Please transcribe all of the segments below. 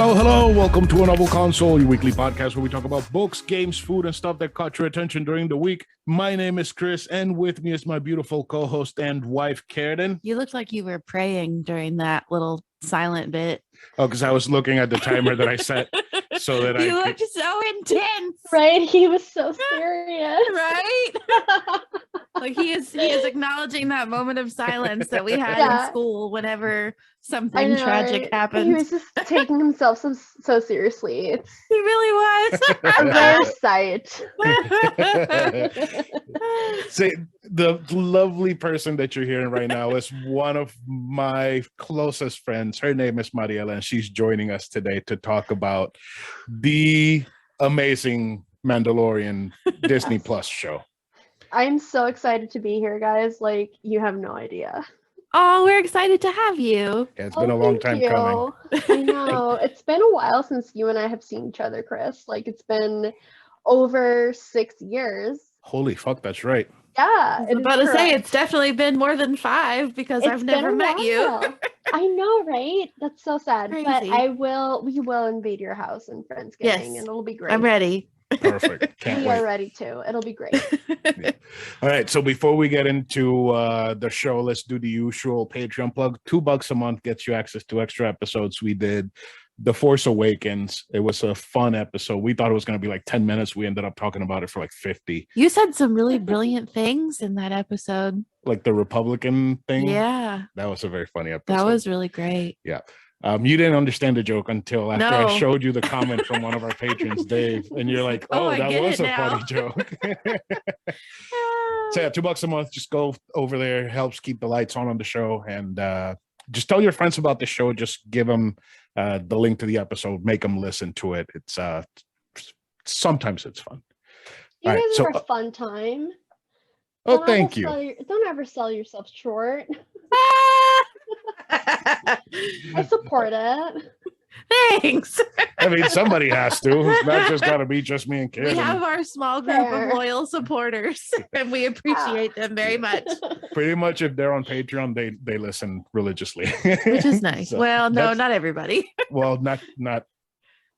Hello. Welcome to anovelconsole, your weekly podcast where we talk about books, games, food, and stuff that caught your attention during the week. My name is Chris, and with me is my beautiful co-host and wife, Karradyne. You looked like you were praying during that little silent bit. Oh, because I was looking at the timer that I set so that you looked so intense. Right? He was so serious. Right? Like he is acknowledging that moment of silence that we had in school whenever something tragic happened. He was just taking himself so seriously. He really was. A rare sight. See, the lovely person that you're hearing right now is one of my closest friends. Her name is Mariela, and she's joining us today to talk about the amazing Mandalorian Disney Plus show. I'm so excited to be here, guys. Like, you have no idea. Oh, we're excited to have you. Yeah, it's been a long time coming. I know. It's been a while since you and I have seen each other, Chris. Like, it's been over 6 years. Holy fuck, that's right. Yeah. I was about to say it's definitely been more than 5 because I've never met you. I know, right? That's so sad. Crazy. But we will invade your house in Friendsgiving, and it'll be great. I'm ready. Perfect. Can't wait. We are ready too. It'll be great. Yeah. All right. So before we get into the show, let's do the usual Patreon plug. $2 a month gets you access to extra episodes. We did The Force Awakens. It was a fun episode. We thought it was going to be like 10 minutes. We ended up talking about it for like 50. You said some really brilliant things in that episode. Like the Republican thing. Yeah. That was a very funny episode. That was really great. Yeah. You didn't understand the joke until after I showed you the comment from one of our patrons, Dave, and you're like, "Oh, that was a funny joke." So yeah, $2 a month. Just go over there. Helps keep the lights on the show, and just tell your friends about the show. Just give them the link to the episode. Make them listen to it. It's sometimes it's fun. You guys are a fun time. Oh, thank you. Don't ever sell yourself short. I support it. Thanks. I mean, somebody has to. It's not just got to be just me and Karradyne. We have our small group of loyal supporters, and we appreciate them very much. Pretty much, if they're on Patreon, they listen religiously, which is nice. So well, no, not everybody. Well, not.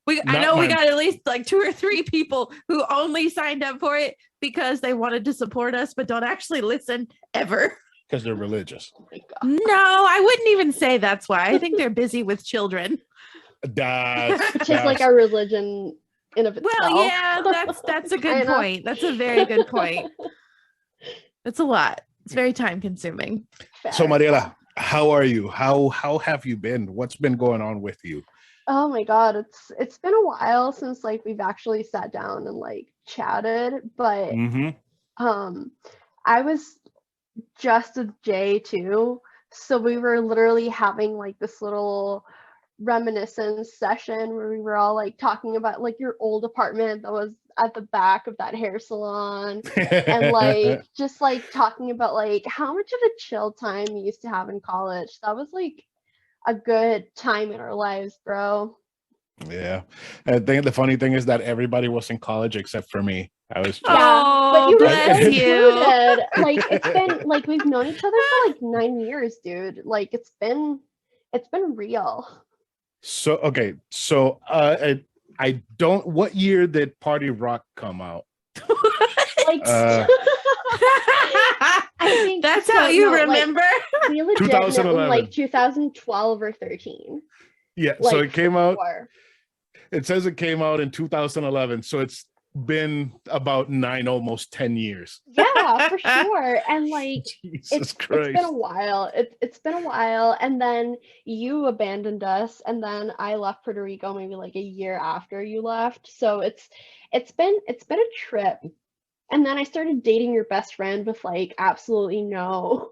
I know we got at least like 2 or 3 people who only signed up for it because they wanted to support us, but don't actually listen ever. Because they're religious. Oh my God. No, I wouldn't even say that's why. I think they're busy with children. Which is like our religion in of itself. Well, yeah, that's a good point. That's a very good point. It's a lot. It's very time consuming. So Mariela, how are you? How have you been? What's been going on with you? Oh my God, it's been a while since like we've actually sat down and like chatted, but I was just with Jay too, so we were literally having like this little reminiscence session where we were all like talking about like your old apartment that was at the back of that hair salon and like just like talking about like how much of a chill time we used to have in college. That was like a good time in our lives, bro. Yeah, I think the funny thing is that everybody was in college except for me. I was just... but you were so included. Like it's been like we've known each other for like 9 years, dude. Like it's been real. So okay, so I don't. What year did Party Rock come out? Like I think that's how you remember. Like, we legit met in like 2012 or 13. Yeah, like, so it came out. It says it came out in 2011, so it's been about 9, almost 10 years. Yeah, for sure. And like it's been a while. It's been a while, and then you abandoned us, and then I left Puerto Rico maybe like a year after you left. So it's been a trip. And then I started dating your best friend with like absolutely no.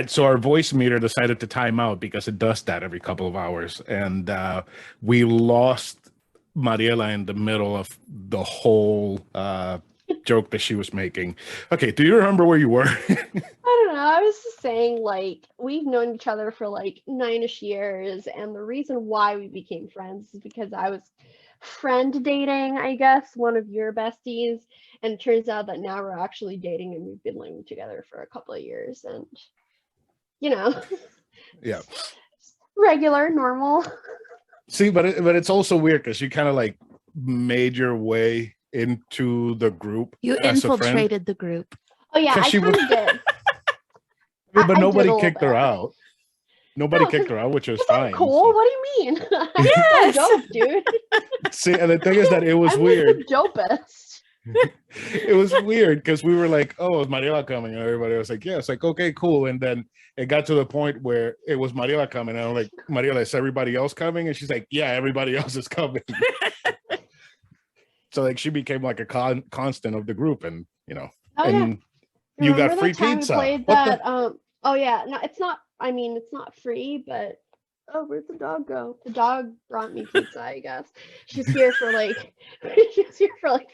So our voice meter decided to time out because it does that every couple of hours, and we lost Mariela in the middle of the whole joke that she was making. Okay, do you remember where you were? I don't know. I was just saying, like, we've known each other for like 9-ish years, and the reason why we became friends is because I was friend dating, I guess, one of your besties, and it turns out that now we're actually dating, and we've been living together for a couple of years, and you know, yeah, regular, normal. See, but it's also weird because you kind of like made your way into the group. You infiltrated the group. Oh yeah, I kind of did. But nobody kicked her out. Nobody kicked her out, which was fine. Cool. So. What do you mean? Yes. So dope, dude. See, and the thing is that it was weird. The dopest. It was weird because we were like, "Oh, is Mariela coming?" And everybody was like, "Yeah." It's like, "Okay, cool." And then it got to the point where it was Mariela coming, and I'm like, "Mariela, is everybody else coming?" And she's like, "Yeah, everybody else is coming." So like she became like a constant of the group, and you got free pizza. Oh yeah, no, it's not. I mean, it's not free, but where'd the dog go? The dog brought me pizza, I guess. She's here for like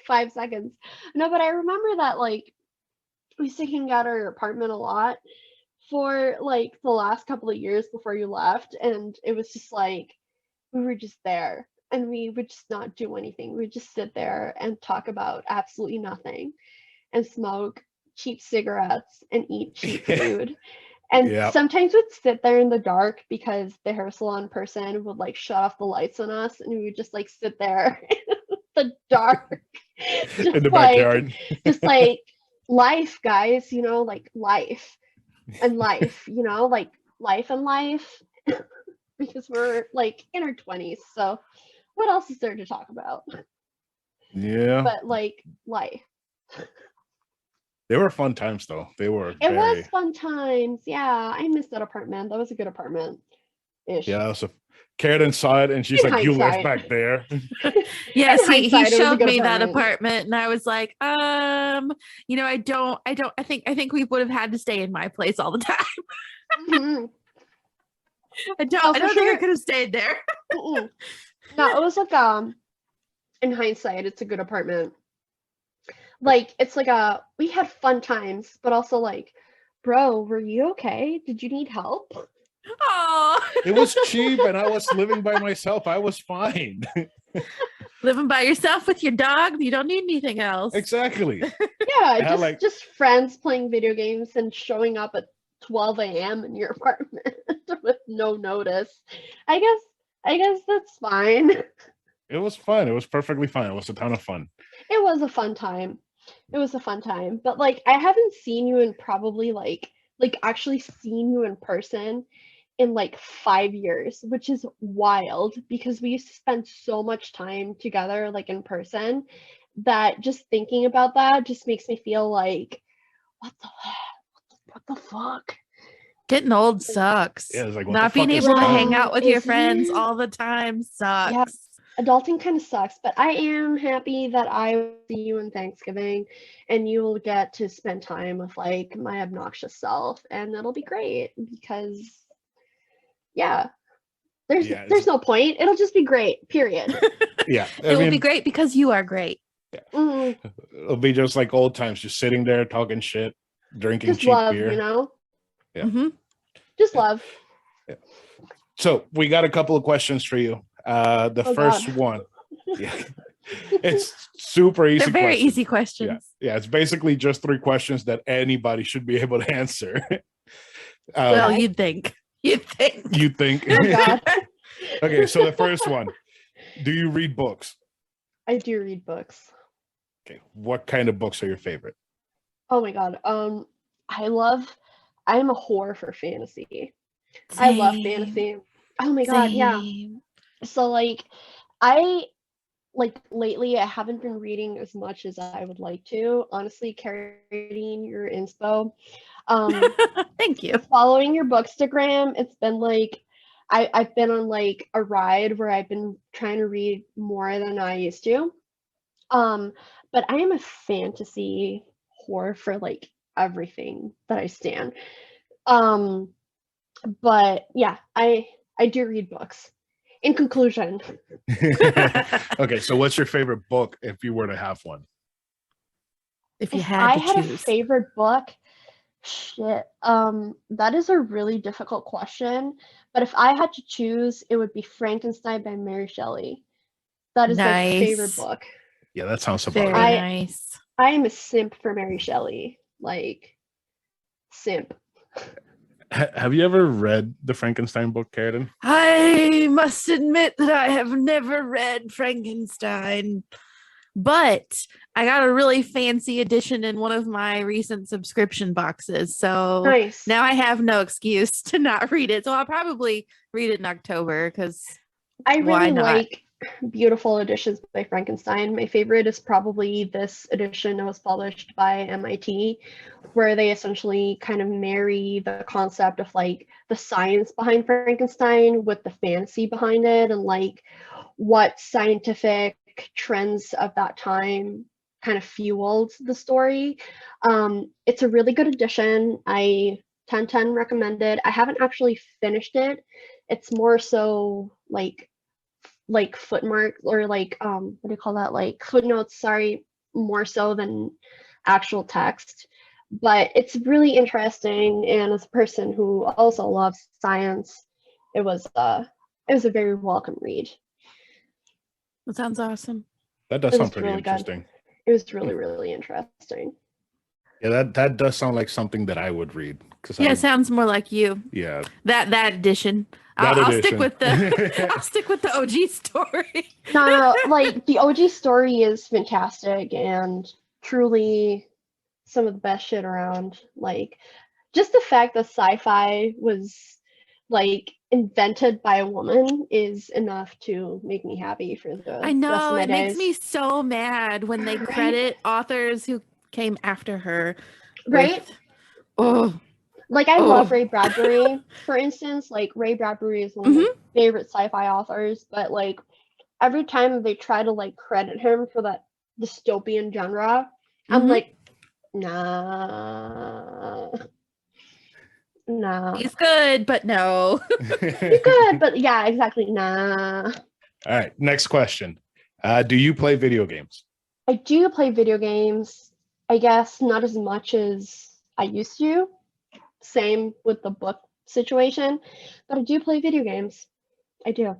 5 seconds. No, but I remember that like we used to hang out at our apartment a lot for like the last couple of years before you left, and it was just like we were just there and we would just not do anything. We would just sit there and talk about absolutely nothing and smoke cheap cigarettes and eat cheap food. And sometimes we'd sit there in the dark because the hair salon person would like shut off the lights on us, and we would just like sit there in the dark, in the backyard, just like life, guys. Like life and life. Like life and life, because we're like in our 20s. So what else is there to talk about? Yeah, but like life. They were fun times, though. It was fun times. Yeah, I missed that apartment. That was a good apartment. Yeah, so Karradyne saw it, and she's like, "You live back there." Yes, he showed me that apartment, and I was like, I think we would have had to stay in my place all the time. Mm-hmm. I don't think I could have stayed there. No, it was like in hindsight, it's a good apartment. Like it's like we had fun times, but also like, bro, were you okay? Did you need help? Oh, it was cheap, and I was living by myself. I was fine. Living by yourself with your dog, you don't need anything else. Exactly. Yeah, just friends playing video games and showing up at 12 a.m. in your apartment with no notice. I guess that's fine. It was fun. It was perfectly fine. It was a ton of fun. It was a fun time. But like I haven't seen you in probably like actually seen you in person in like 5 years, which is wild because we used to spend so much time together like in person that just thinking about that just makes me feel like what the fuck? Getting old sucks. Yeah, it's like not being able to hang out with your friends all the time sucks. Yeah. Adulting kind of sucks, but I am happy that I will see you in Thanksgiving and you will get to spend time with like my obnoxious self, and that'll be great because there's no point. It'll just be great, period. Yeah. It will be great because you are great. Yeah. Mm-hmm. It'll be just like old times, just sitting there talking shit, drinking just cheap love, beer. Yeah. Mm-hmm. Just love. Yeah. So we got a couple of questions for you. The first one, it's super easy. They're very easy questions. Yeah, it's basically just 3 questions that anybody should be able to answer. Well, you'd think. Oh, God. Okay, so the first one: do you read books? I do read books. Okay, what kind of books are your favorite? Oh my God. I'm a whore for fantasy. Same. I love fantasy. Oh my God, yeah. So like lately I haven't been reading as much as I would like to. Honestly, Karradyne, your inspo. Thank you. Following your Bookstagram, it's been like I've been on like a ride where I've been trying to read more than I used to. But I am a fantasy whore for like everything that I stand. But yeah, I do read books. In conclusion. Okay, so what's your favorite book if you were to have one? If I had a favorite book, shit. That is a really difficult question. But if I had to choose, it would be Frankenstein by Mary Shelley. That is my favorite book. Yeah, that sounds about right. Nice. I am a simp for Mary Shelley. Like simp. Have you ever read the Frankenstein book, Karradyne? I must admit that I have never read Frankenstein, but I got a really fancy edition in one of my recent subscription boxes. So nice. Now I have no excuse to not read it. So I'll probably read it in October because I really like beautiful editions by Frankenstein. My favorite is probably this edition that was published by MIT, where they essentially kind of marry the concept of like the science behind Frankenstein with the fantasy behind it, and like what scientific trends of that time kind of fueled the story. It's a really good edition. I 10/10 recommend it. I haven't actually finished it. It's more so like footmark or like what do you call that, like footnotes, sorry, more so than actual text, but it's really interesting, and as a person who also loves science, it was a very welcome read. That sounds awesome. That does sound pretty interesting. It was really, really interesting. Yeah, that does sound like something that I would read. It sounds more like you. Yeah. That edition. I'll stick with the I'll stick with the OG story. No, like the OG story is fantastic and truly some of the best shit around. Like just the fact that sci-fi was like invented by a woman is enough to make me happy for the I know, rest of my it days. makes me so mad when they credit authors who came after her. Right? Like I love Ray Bradbury, for instance. Like Ray Bradbury is one of my favorite sci-fi authors, but like every time they try to like credit him for that dystopian genre, I'm like, nah. He's good, but no. He's good, but yeah, exactly. Nah. All right, next question. Do you play video games? I do play video games. I guess not as much as I used to. Same with the book situation, but I do play video games. I do.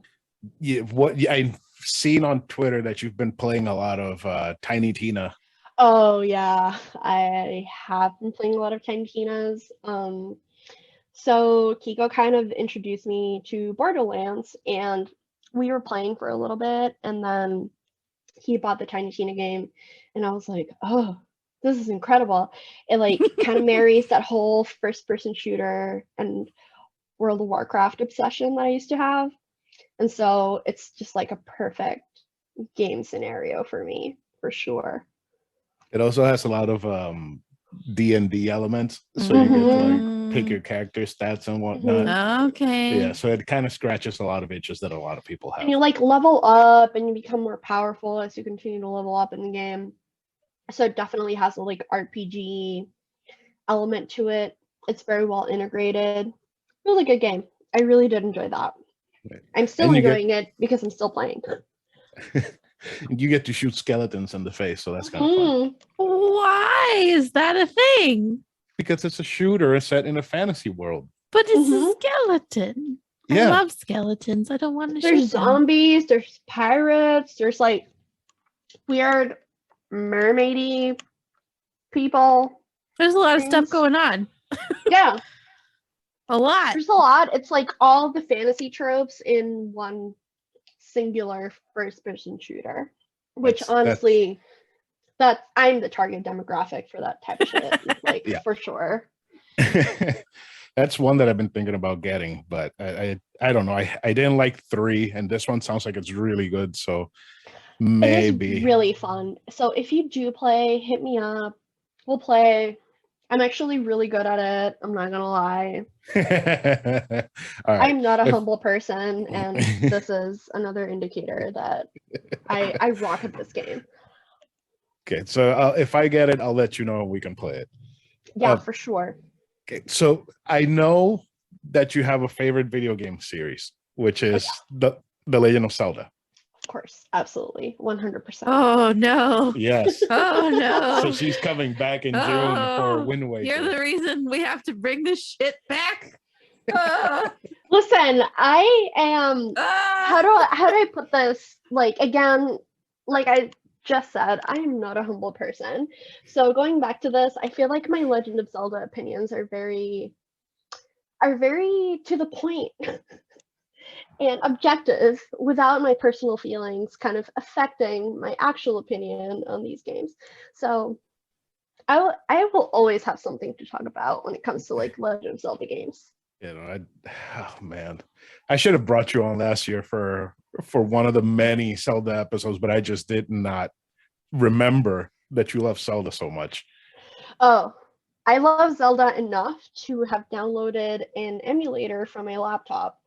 Yeah, I've seen on Twitter that you've been playing a lot of Tiny Tina. Oh yeah, I have been playing a lot of Tiny Tinas. So Kiko kind of introduced me to Borderlands, and we were playing for a little bit, and then he bought the Tiny Tina game, and I was like, oh, this is incredible. It like kind of marries that whole first-person shooter and World of Warcraft obsession that I used to have, and so it's just like a perfect game scenario for me, for sure. It also has a lot of D&D elements, so you get to like pick your character stats and whatnot. Okay. Yeah, so it kind of scratches a lot of itches that a lot of people have. And you like level up and you become more powerful as you continue to level up in the game. So it definitely has a like RPG element to it. It's very well integrated. Really good game. I really did enjoy that. I'm still enjoying it because I'm still playing. You get to shoot skeletons in the face, so that's kind of fun. Why is that a thing? Because it's a shooter set in a fantasy world. But it's a skeleton. Yeah. I love skeletons. I don't want to shoot There's zombies, there's pirates, there's like weird mermaidy people. There's a lot of stuff going on. Yeah. A lot. There's a lot. It's like all the fantasy tropes in one singular first-person shooter, which honestly, that I'm the target demographic for that type of shit, like for sure. That's one that I've been thinking about getting, but I don't know. I didn't like 3, and this one sounds like it's really good, so maybe. It is really fun. So if you do play, hit me up. We'll play. I'm actually really good at it. I'm not gonna lie. Right. I'm not a humble person, and this is another indicator that I rock at this game. Okay, so if I get it, I'll let you know and we can play it. Yeah, for sure. Okay, so I know that you have a favorite video game series, which is the Legend of Zelda. Of course, absolutely, 100%. Oh no! Yes. Oh no! So she's coming back in June for Wind Waker. You're the reason we have to bring this shit back. Listen, I am. How do I put this? Like again, like I just said, I am not a humble person. So going back to this, I feel like my Legend of Zelda opinions are very are very to the point and objective without my personal feelings kind of affecting my actual opinion on these games. So I will always have something to talk about when it comes to like Legend of Zelda games. You know, oh man, I should have brought you on last year for one of the many Zelda episodes, but I just did not remember that you love Zelda so much. Oh, I love Zelda enough to have downloaded an emulator from my laptop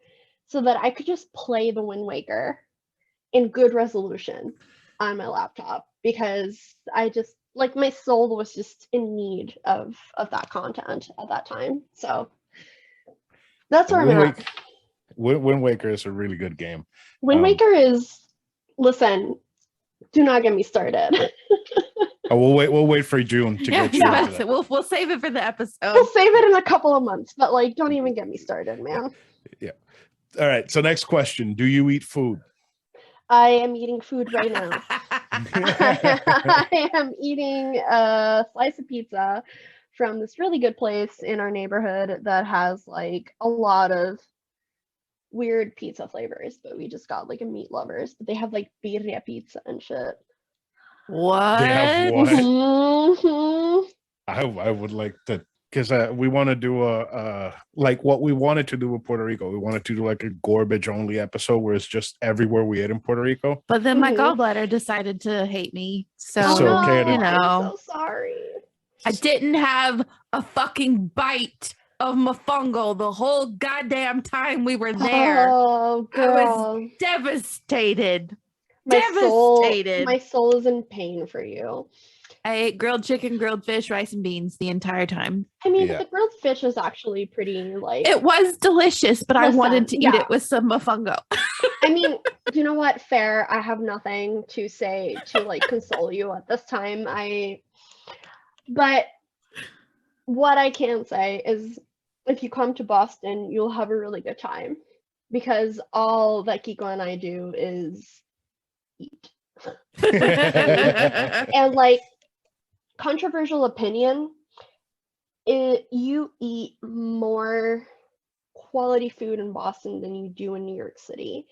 so that I could just play the Wind Waker in good resolution on my laptop, because I just like my soul was just in need of that content at that time. So that's where I'm at. Wind Waker is a really good game. Wind Waker is, listen, do not get me started. Oh, we'll wait for June to get you into that. We'll save it for the episode. We'll save it in a couple of months, but like, don't even get me started, man. Yeah. All right. So next question: do you eat food? I am eating food right now. I am eating a slice of pizza from this really good place in our neighborhood that has like a lot of weird pizza flavors, but we just got like a meat lovers, but they have like birria pizza and shit. What? They have what? Mm-hmm. I would like to, because we want to do a like what we wanted to do with Puerto Rico. We wanted to do like a garbage only episode where it's just everywhere we ate in Puerto Rico. But then my gallbladder decided to hate me. So no, you know, I'm so sorry. I didn't have a fucking bite of mofongo the whole goddamn time we were there. Oh, girl. I was devastated. My soul is in pain for you. I ate grilled chicken, grilled fish, rice, and beans the entire time. I mean, the grilled fish is actually pretty, like... It was delicious, but I wanted to eat it with some mofongo. I mean, you know what? Fair. I have nothing to say to, like, console you at this time. But what I can say is, if you come to Boston, you'll have a really good time. Because all that Kiko and I do is eat. And, like, controversial opinion, you eat more quality food in Boston than you do in New York City,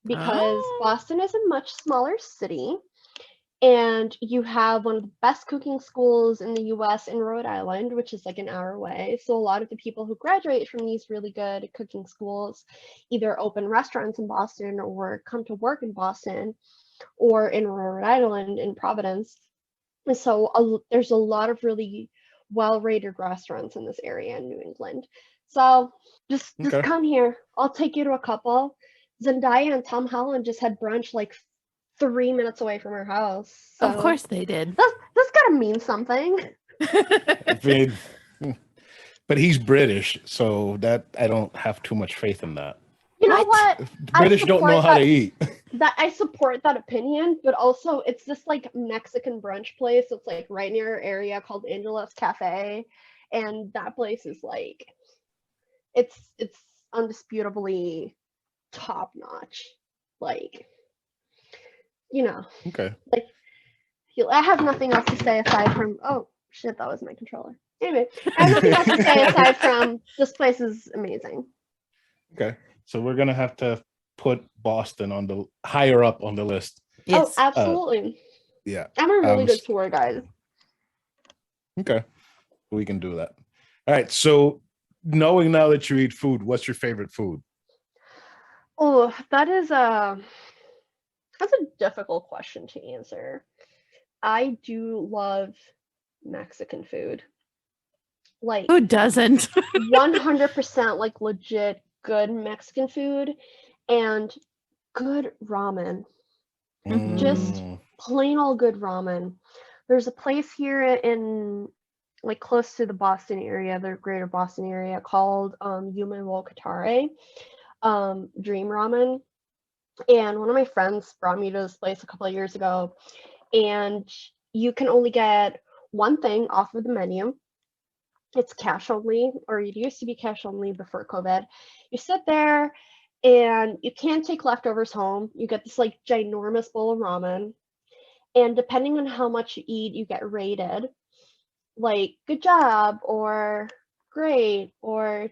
because Boston is a much smaller city, and you have one of the best cooking schools in the US in Rhode Island, which is like an hour away. So a lot of the people who graduate from these really good cooking schools either open restaurants in Boston or come to work in Boston or in Rhode Island in Providence. And so there's a lot of really well-rated restaurants in this area in New England. So just come here. I'll take you to a couple. Zendaya and Tom Holland just had brunch like 3 minutes away from our house. So of course they did. That's gotta mean something. But he's British, so that I don't have too much faith in that. You know what? British don't know how to eat. That I support that opinion, but also it's this like Mexican brunch place that's like right near our area called Angela's Cafe, and that place is like it's undisputably top notch. Like, you know. Okay. Like, I have nothing else to say aside from oh shit, that was my controller. Anyway, I have nothing else to say aside from this place is amazing. Okay. So we're gonna have to put Boston on the higher up on the list. Yes. Oh, absolutely. Yeah. I'm a really good tour guide. Okay. We can do that. All right. So knowing now that you eat food, what's your favorite food? Oh, that's a difficult question to answer. I do love Mexican food. Like, who doesn't? 100% like legit good Mexican food and good ramen. Just plain old good ramen. There's a place here in like close to the Boston area, the greater Boston area, called Yuma Wolcatare Dream Ramen. And one of my friends brought me to this place a couple of years ago, and you can only get one thing off of the menu. It's cash only, or it used to be cash only before COVID. You sit there and you can't take leftovers home. You get this like ginormous bowl of ramen, and depending on how much you eat, you get rated like good job or great or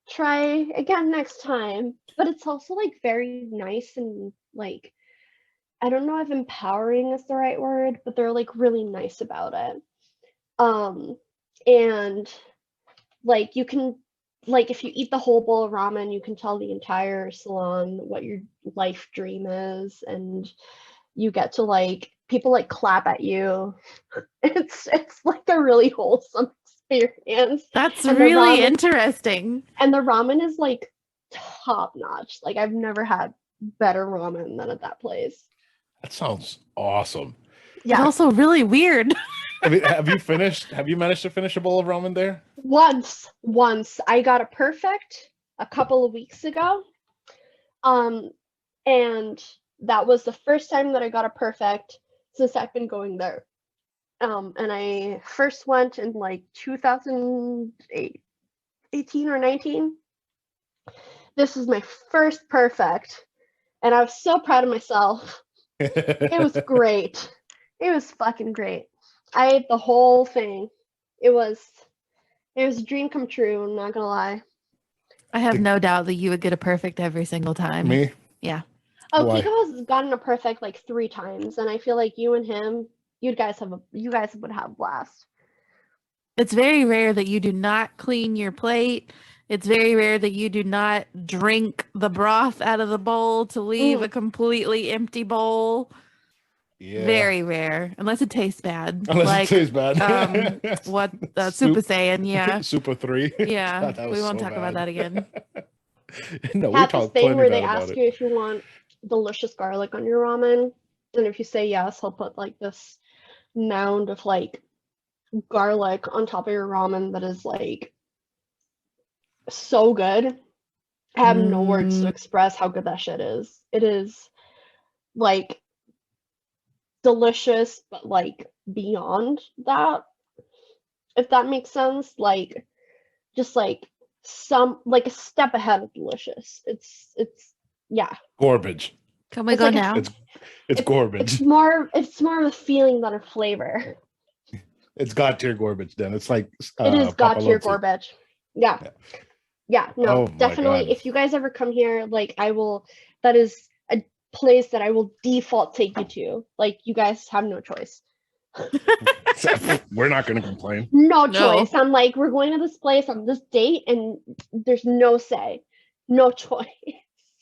try again next time. But it's also like very nice and like, I don't know if empowering is the right word, but they're like really nice about it. And like you can, like if you eat the whole bowl of ramen, you can tell the entire salon what your life dream is, and you get to like people like clap at you. It's like a really wholesome experience. That's And really interesting. And the ramen is like top notch. Like I've never had better ramen than at that place. That sounds awesome. Yeah. It's also really weird. Have you managed to finish a bowl of ramen there? Once I got a perfect a couple of weeks ago. And that was the first time that I got a perfect since I've been going there. And I first went in like 2018 or 19. This was my first perfect, and I was so proud of myself. It was great. It was fucking great. I ate the whole thing. It was a dream come true, I'm not gonna lie. I have no doubt that you would get a perfect every single time. Me? Yeah. Oh, Kiko has gotten a perfect like 3 times, and I feel like you and him, you guys would have a blast. It's very rare that you do not clean your plate. It's very rare that you do not drink the broth out of the bowl to leave a completely empty bowl. Yeah. Very rare, unless it tastes bad. Unless it tastes bad. What Super Saiyan, yeah. Super 3. Yeah, God, we won't talk about that again. No, we talk this thing where they ask you if you want delicious garlic on your ramen, and if you say yes, he'll put like this mound of like garlic on top of your ramen that is like so good. I have no words to express how good that shit is. It is like delicious, but like beyond that, if that makes sense. Like just like some like a step ahead of delicious. It's yeah. Garbage. Can we go now? It's garbage. It's more of a feeling than a flavor. It's god tier garbage then. It's like it is god tier garbage. Yeah. No, definitely. If you guys ever come here, like that is a place that I will default take you to. Like you guys have no choice. We're not gonna complain. No choice. I'm like, we're going to this place on this date, and there's no say, no choice.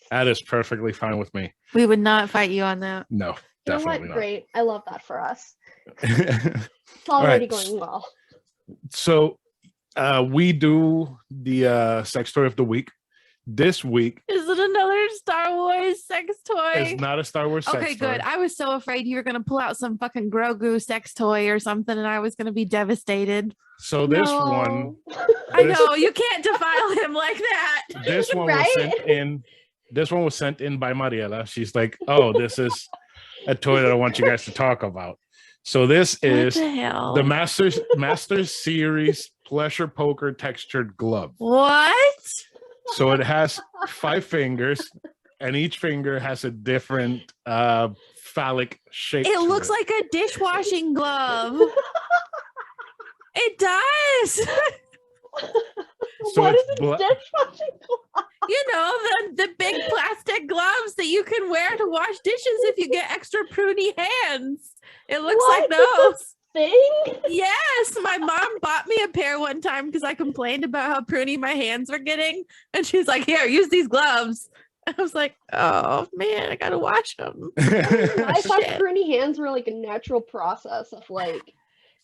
That is perfectly fine with me. We would not fight you on that. No, definitely not. Great. I love that for us. It's already going well. So we do the sex toy of the week. This week. Is it another Star Wars sex toy? It's not a Star Wars sex toy. Okay, good. I was so afraid you were going to pull out some fucking Grogu sex toy or something, and I was going to be devastated. So this one. I know, you can't defile him like that. This one was sent in. This one was sent in by Mariela. She's like, oh, this is a toy that I want you guys to talk about. So this is the Masters Series Pleasure Poker Textured Glove. What? So it has 5 fingers, and each finger has a different phallic shape. It looks like a dishwashing glove. It does. So what is a dishwashing glove? You know, the big plastic gloves that you can wear to wash dishes if you get extra pruny hands. It looks like those. Thing? Yes, my mom bought me a pair one time because I complained about how pruny my hands were getting, and she's like, "Here, use these gloves." I was like, "Oh man, I gotta wash them." I thought pruny hands were like a natural process of like.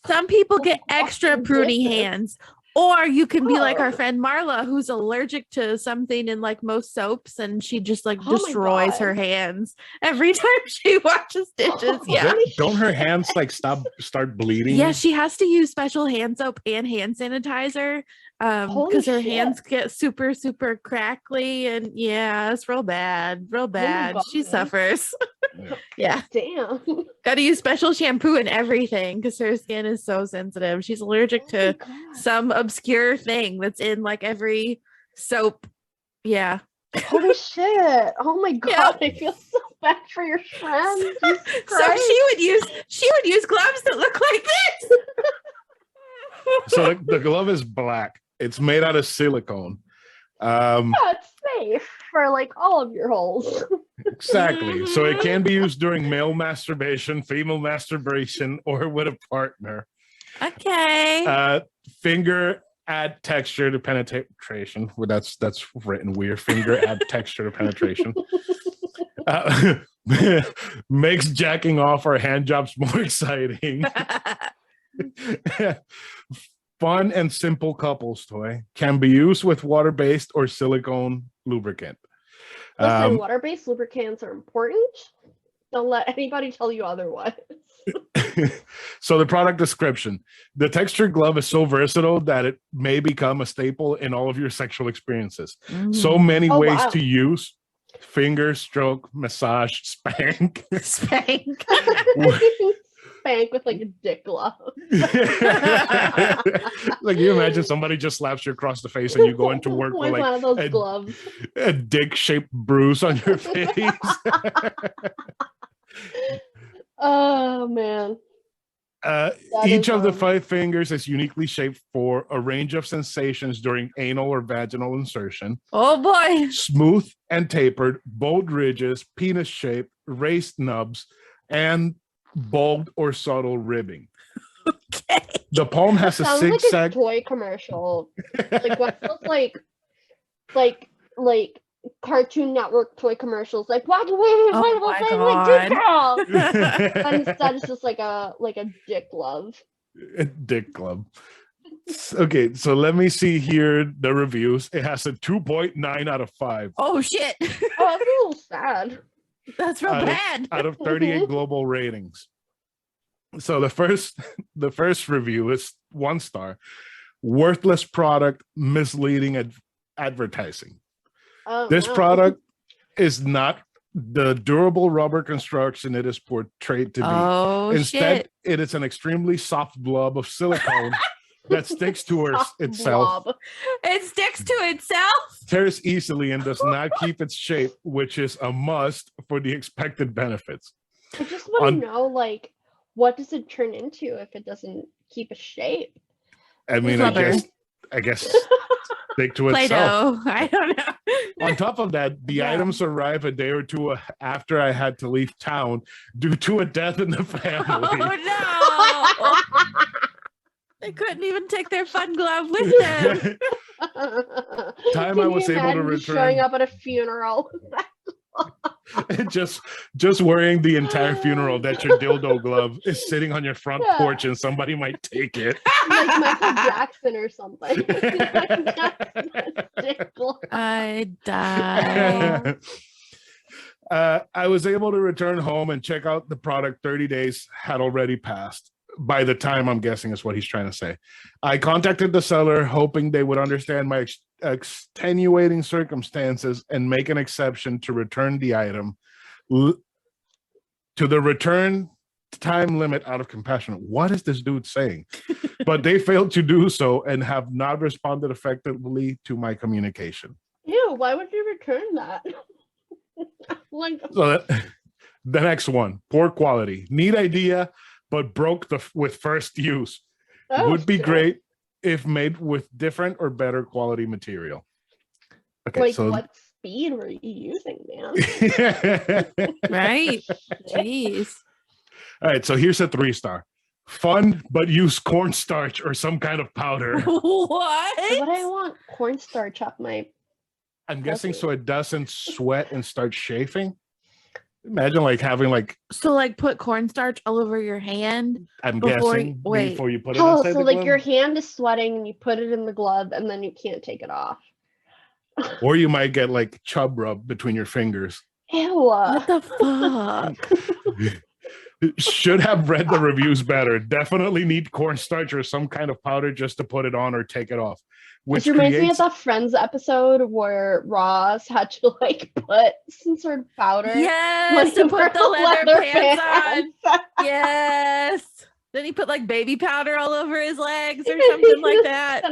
Some people get extra pruny hands. Or you can be like our friend Marla, who's allergic to something in like most soaps, and she just like destroys her hands every time she washes dishes. Yeah. Don't her hands like start bleeding? Yeah, she has to use special hand soap and hand sanitizer because her hands get super, super crackly, and yeah, it's real bad. She suffers. Yeah. Damn. Gotta use special shampoo and everything because her skin is so sensitive. She's allergic to some obscure thing that's in like every soap. Yeah. Holy shit. Oh my god. I feel so bad for your friend. So she would use gloves that look like this. So the glove is black. It's made out of silicone. It's safe for like all of your holes. Exactly. So it can be used during male masturbation, female masturbation, or with a partner. Okay. Finger add texture to penetration. Well, that's written weird. Finger add texture to penetration. Makes jacking off or hand jobs more exciting. Fun and simple couples toy. Can be used with water-based or silicone lubricant. Listen, water-based lubricants are important. Don't let anybody tell you otherwise. So the product description. The textured glove is so versatile that it may become a staple in all of your sexual experiences. So many ways to use. Finger, stroke, massage, spank. Spank. Spank with like a dick glove. Like, you imagine somebody just slaps you across the face and you go into work with like one of those gloves. A dick-shaped bruise on your face. Oh man. Each of the 5 fingers is uniquely shaped for a range of sensations during anal or vaginal insertion. Oh boy. Smooth and tapered, bold ridges, penis shape, raised nubs, and bold or subtle ribbing. Okay. The palm has a zigzag. Like a toy commercial. Like what feels like Cartoon Network toy commercials. Like, why do we dick glove? And instead it's just like a dick glove. A dick glove. Okay, so let me see here the reviews. It has a 2.9 out of 5. Oh shit. Oh, that's a little sad. That's real bad. Out of 38 global ratings. So the first review is 1 star. Worthless product, misleading advertising. This product is not the durable rubber construction it is portrayed to be. Oh, instead, shit. It is an extremely soft blob of silicone that sticks to itself. Blob. It sticks to itself? Tears easily and does not keep its shape, which is a must for the expected benefits. I just want to know, like, what does it turn into if it doesn't keep a shape? I mean, I guess stick to itself. Play-Doh. I don't know. On top of that, the items arrive a day or two after I had to leave town due to a death in the family. Oh no! They couldn't even take their fun glove with them. I was able to return. Showing up at a funeral. just wearing the entire funeral that your dildo glove is sitting on your front porch and somebody might take it. Like Michael Jackson or something. I died. I was able to return home and check out the product. 30 days had already passed. By the time, I'm guessing is what he's trying to say. I contacted the seller hoping they would understand my extenuating circumstances and make an exception to return the item to the return time limit out of compassion. What is this dude saying? But they failed to do so and have not responded effectively to my communication. Ew, why would you return that? So the next one, poor quality. Neat idea, but broke with first use. Would be great if made with different or better quality material. Okay, like, so what speed were you using, man? Right? Jeez. All right, so here's a 3-star. Fun, but use cornstarch or some kind of powder. What? But I want cornstarch up my... I'm guessing so it doesn't sweat and start chafing. Imagine like having like... So like put cornstarch all over your hand? I'm guessing before you put it inside the glove? So like your hand is sweating and you put it in the glove and then you can't take it off. Or you might get like chub rub between your fingers. Ew. What the fuck? Should have read the reviews better. Definitely need cornstarch or some kind of powder just to put it on or take it off. Which reminds me of the Friends episode where Ross had to like put some sort of powder. Yes, to put the leather pants on. Yes. Then he put like baby powder all over his legs or something like that.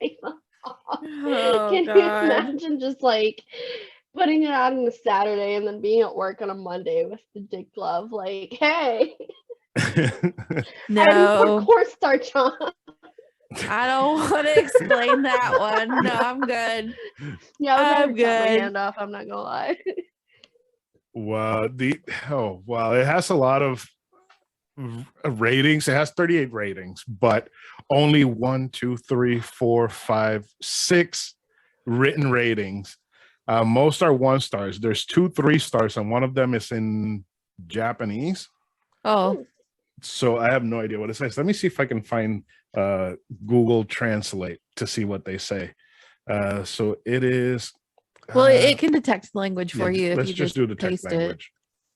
Take them off. Oh, Can you imagine just like putting it out on a Saturday and then being at work on a Monday with the dick glove? Like, hey. No. I put cornstarch on. I don't want to explain that one. No, I'm good. Yeah, I'm I'd cut my good. hand off. I'm not gonna lie. Wow. Wow. It has a lot of ratings. It has 38 ratings, but only 1, 2, 3, 4, 5, 6 written ratings. Most are 1 stars. There's 2 3 stars, and one of them is in Japanese. Oh, So I have no idea what it says. Let me see if I can find Google Translate to see what they say. So it is. well, it can detect language for you if let's you just do the text paste language.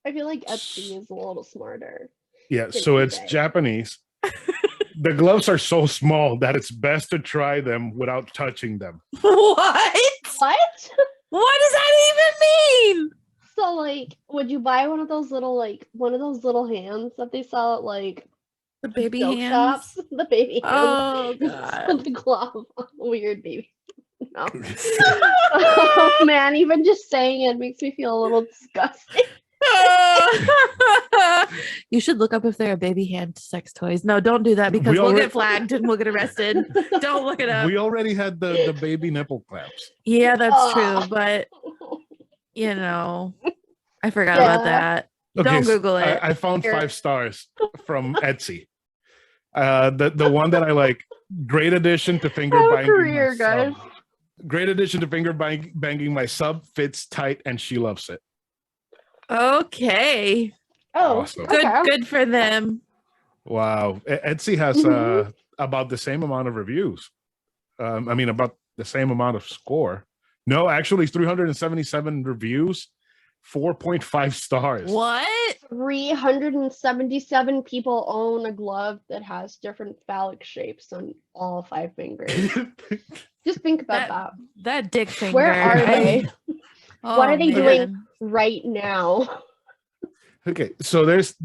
I feel like Etsy is a little smarter. Yeah, so it's Japanese. The gloves are so small that it's best to try them without touching them. What? What? What does that even mean? So, like, would you buy one of those little hands that they sell at like The baby joke hands? shops? The baby hands. Oh god. So the glove. Weird baby. No. Oh man, even just saying it makes me feel a little disgusting. You should look up if there are baby hand sex toys. No, don't do that because we'll get flagged and we'll get arrested. Don't look it up. We already had the baby nipple clamps. Yeah, that's true, but you know, I forgot about that. Okay, don't Google it. I found 5 stars from Etsy. The one that I like, great addition to finger banging. Career, guys. Great addition to finger banging my sub, fits tight, and she loves it. Okay. Oh, awesome. Good for them. Wow. Etsy has about the same amount of reviews. About the same amount of score. No, actually 377 reviews, 4.5 stars. What? 377 people own a glove that has different phallic shapes on all 5 fingers. Just think about that. That dick finger. Where are they? What are they doing right now? Okay, so there's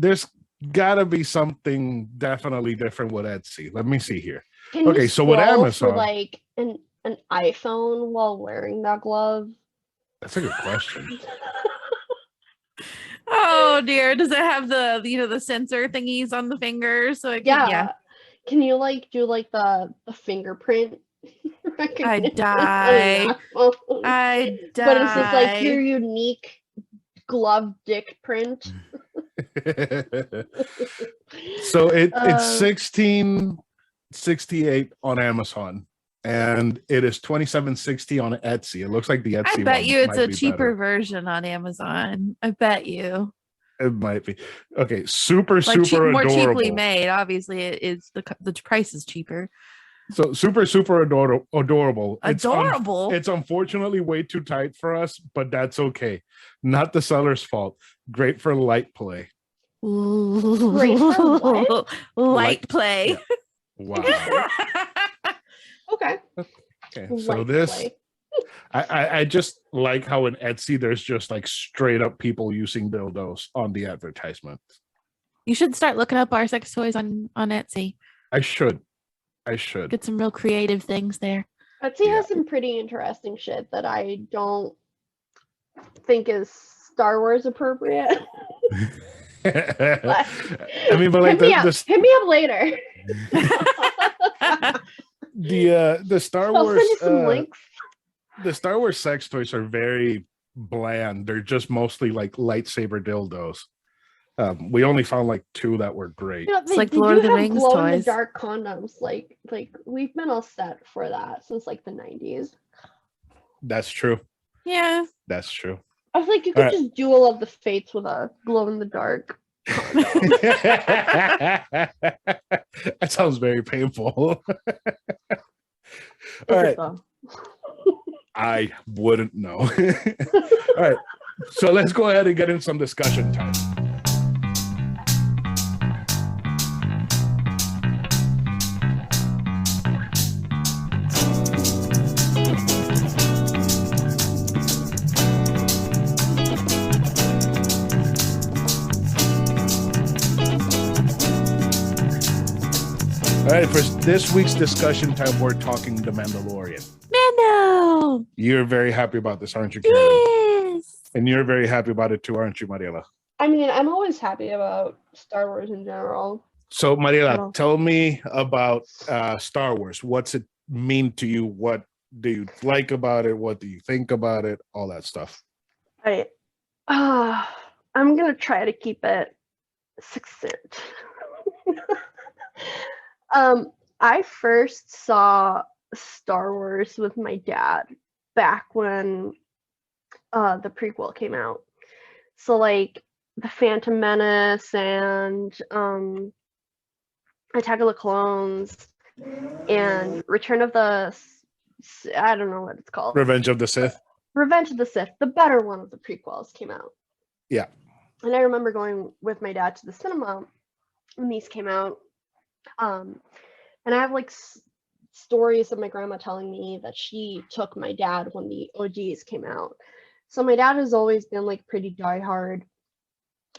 gotta be something definitely different with Etsy. Let me see here. Can so with Amazon, for like an iPhone while wearing that glove? That's a good question. Oh dear, does it have the sensor thingies on the fingers? So yeah. Can you like do like the fingerprint? I die. I die. But it's just like your unique glove dick print. So it's 1668 on Amazon, and it is 2760 on Etsy. It looks like the Etsy. I bet you it's a cheaper better. Version on Amazon. I bet you. It might be. Okay, super adorable. More cheaply made. Obviously, it is the price is cheaper. So super adorable. Adorable. It's unfortunately way too tight for us, but that's okay. Not the seller's fault. Great for light play. Great for what? Light play. Yeah. Wow. Okay. So this, I just like how in Etsy there's just like straight up people using dildos on the advertisement. You should start looking up our sex toys on Etsy. I should Get some real creative things there. Etsy has some pretty interesting shit that I don't think is Star Wars appropriate. But like hit me up later. The Star Wars some links. The Star Wars sex toys are very bland. They're just mostly like lightsaber dildos. We only found like 2 that were great. It's like Lord of the Rings glow toys. In the dark condoms, like we've been all set for that since like the 90s. That's true. Yeah, that's true. I was like, you could just Duel of the Fates with a glow in the dark condom. That sounds very painful. All right. I wouldn't know. All right. So let's go ahead and get in some discussion time. All right, for this week's discussion time, we're talking The Mandalorian. Mando! You're very happy about this, aren't you, Karradyne? Yes! And you're very happy about it too, aren't you, Mariela? I mean, I'm always happy about Star Wars in general. So, Mariela, tell me about Star Wars. What's it mean to you? What do you like about it? What do you think about it? All that stuff. Right. I'm gonna try to keep it succinct. I first saw Star Wars with my dad back when the prequel came out. So like the Phantom Menace and Attack of the Clones and Return of the I don't know what it's called. Revenge of the Sith. Revenge of the Sith, the better one of the prequels came out. Yeah. And I remember going with my dad to the cinema when these came out. And I have like stories of my grandma telling me that she took my dad when the OGs came out. So my dad has always been like pretty diehard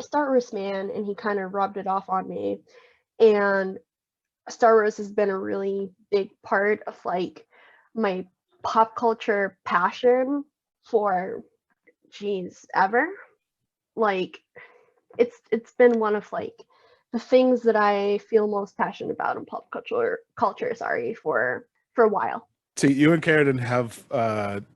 Star Wars man, and he kind of rubbed it off on me. And Star Wars has been a really big part of like my pop culture passion for ever. Like it's been one of like the things that I feel most passionate about in pop culture for a while. See, you and Karradyne have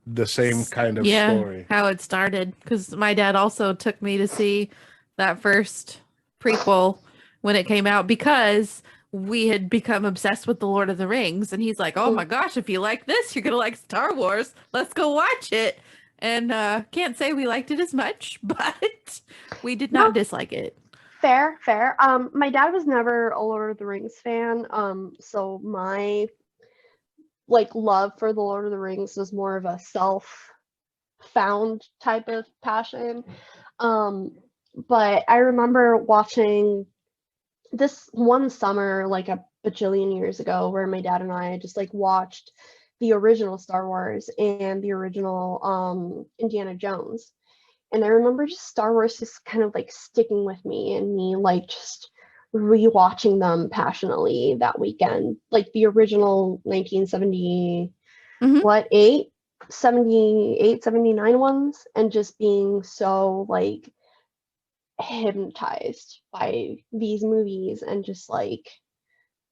the same kind of story. How it started, because my dad also took me to see that first prequel when it came out, because we had become obsessed with the Lord of the Rings, and he's like, oh my gosh, if you like this, you're gonna like Star Wars, let's go watch it. And can't say we liked it as much, but we did not dislike it. Fair. My dad was never a Lord of the Rings fan, so my like love for the Lord of the Rings was more of a self-found type of passion. But I remember watching this one summer, like a bajillion years ago, where my dad and I just like watched the original Star Wars and the original Indiana Jones. And I remember just Star Wars just kind of like sticking with me, and me like just rewatching them passionately that weekend. Like the original 1970, 79 ones, and just being so like hypnotized by these movies and just like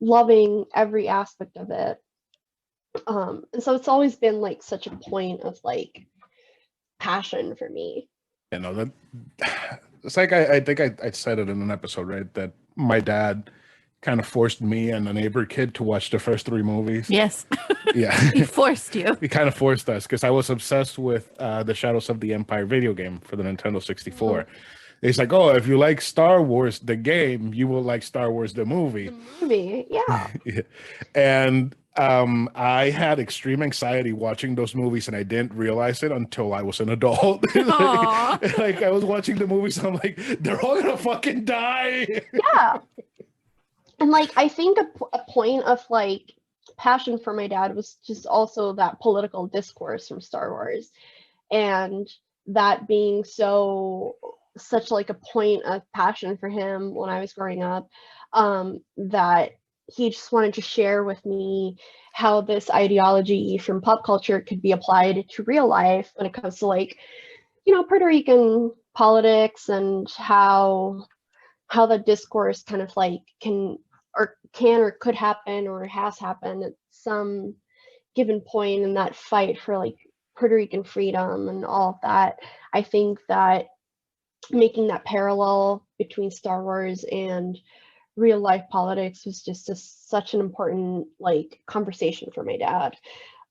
loving every aspect of it. And so it's always been like such a point of like passion for me. You know, that it's like I think I said it in an episode, right? That my dad kind of forced me and a neighbor kid to watch the first 3 movies. Yes. Yeah. He forced you. He kind of forced us, because I was obsessed with the Shadows of the Empire video game for the Nintendo 64. It's like, oh, if you like Star Wars, the game, you will like Star Wars, the movie. Yeah. Yeah. And I had extreme anxiety watching those movies, and I didn't realize it until I was an adult. like I was watching the movies, and I'm like, they're all gonna fucking die. Yeah. And like I think a point of like passion for my dad was just also that political discourse from Star Wars, and that being such like a point of passion for him when I was growing up, that he just wanted to share with me how this ideology from pop culture could be applied to real life when it comes to like, you know, Puerto Rican politics, and how the discourse kind of like can or could happen or has happened at some given point in that fight for like Puerto Rican freedom and all of that. I think that making that parallel between Star Wars and real life politics was just such an important like conversation for my dad.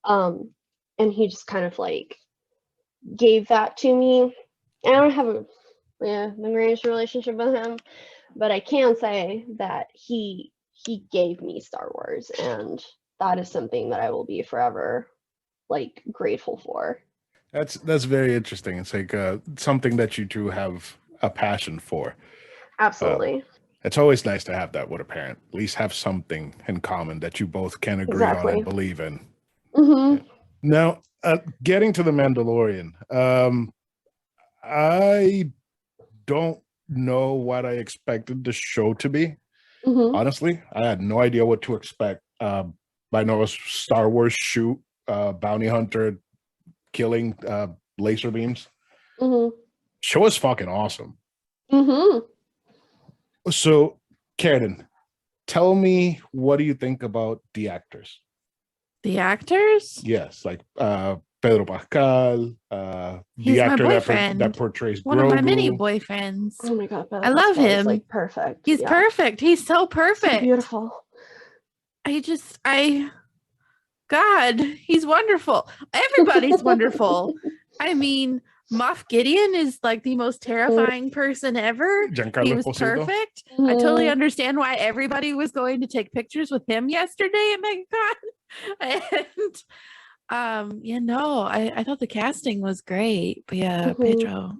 And he just kind of like gave that to me. I don't have the greatest relationship with him, but I can say that he gave me Star Wars, and that is something that I will be forever like grateful for. That's very interesting. It's like something that you two have a passion for. Absolutely. It's always nice to have that with a parent. At least have something in common that you both can agree on and believe in. Now, getting to the Mandalorian, I don't know what I expected the show to be. Honestly, I had no idea what to expect. I know a Star Wars shoot, bounty hunter killing laser beams. Show is fucking awesome. So, Karradyne, tell me, what do you think about the actors? The actors? Yes, like Pedro Pascal, He's the actor my boyfriend. that portrays one Grogu. of my many boyfriends. Oh my god, I love him. He's like perfect. He's perfect. He's so perfect. So beautiful. God, he's wonderful. Everybody's wonderful. I mean, Moff Gideon is like the most terrifying person ever. He was perfect. I totally understand why everybody was going to take pictures with him yesterday at MegaCon. And I thought the casting was great. But yeah, Pedro.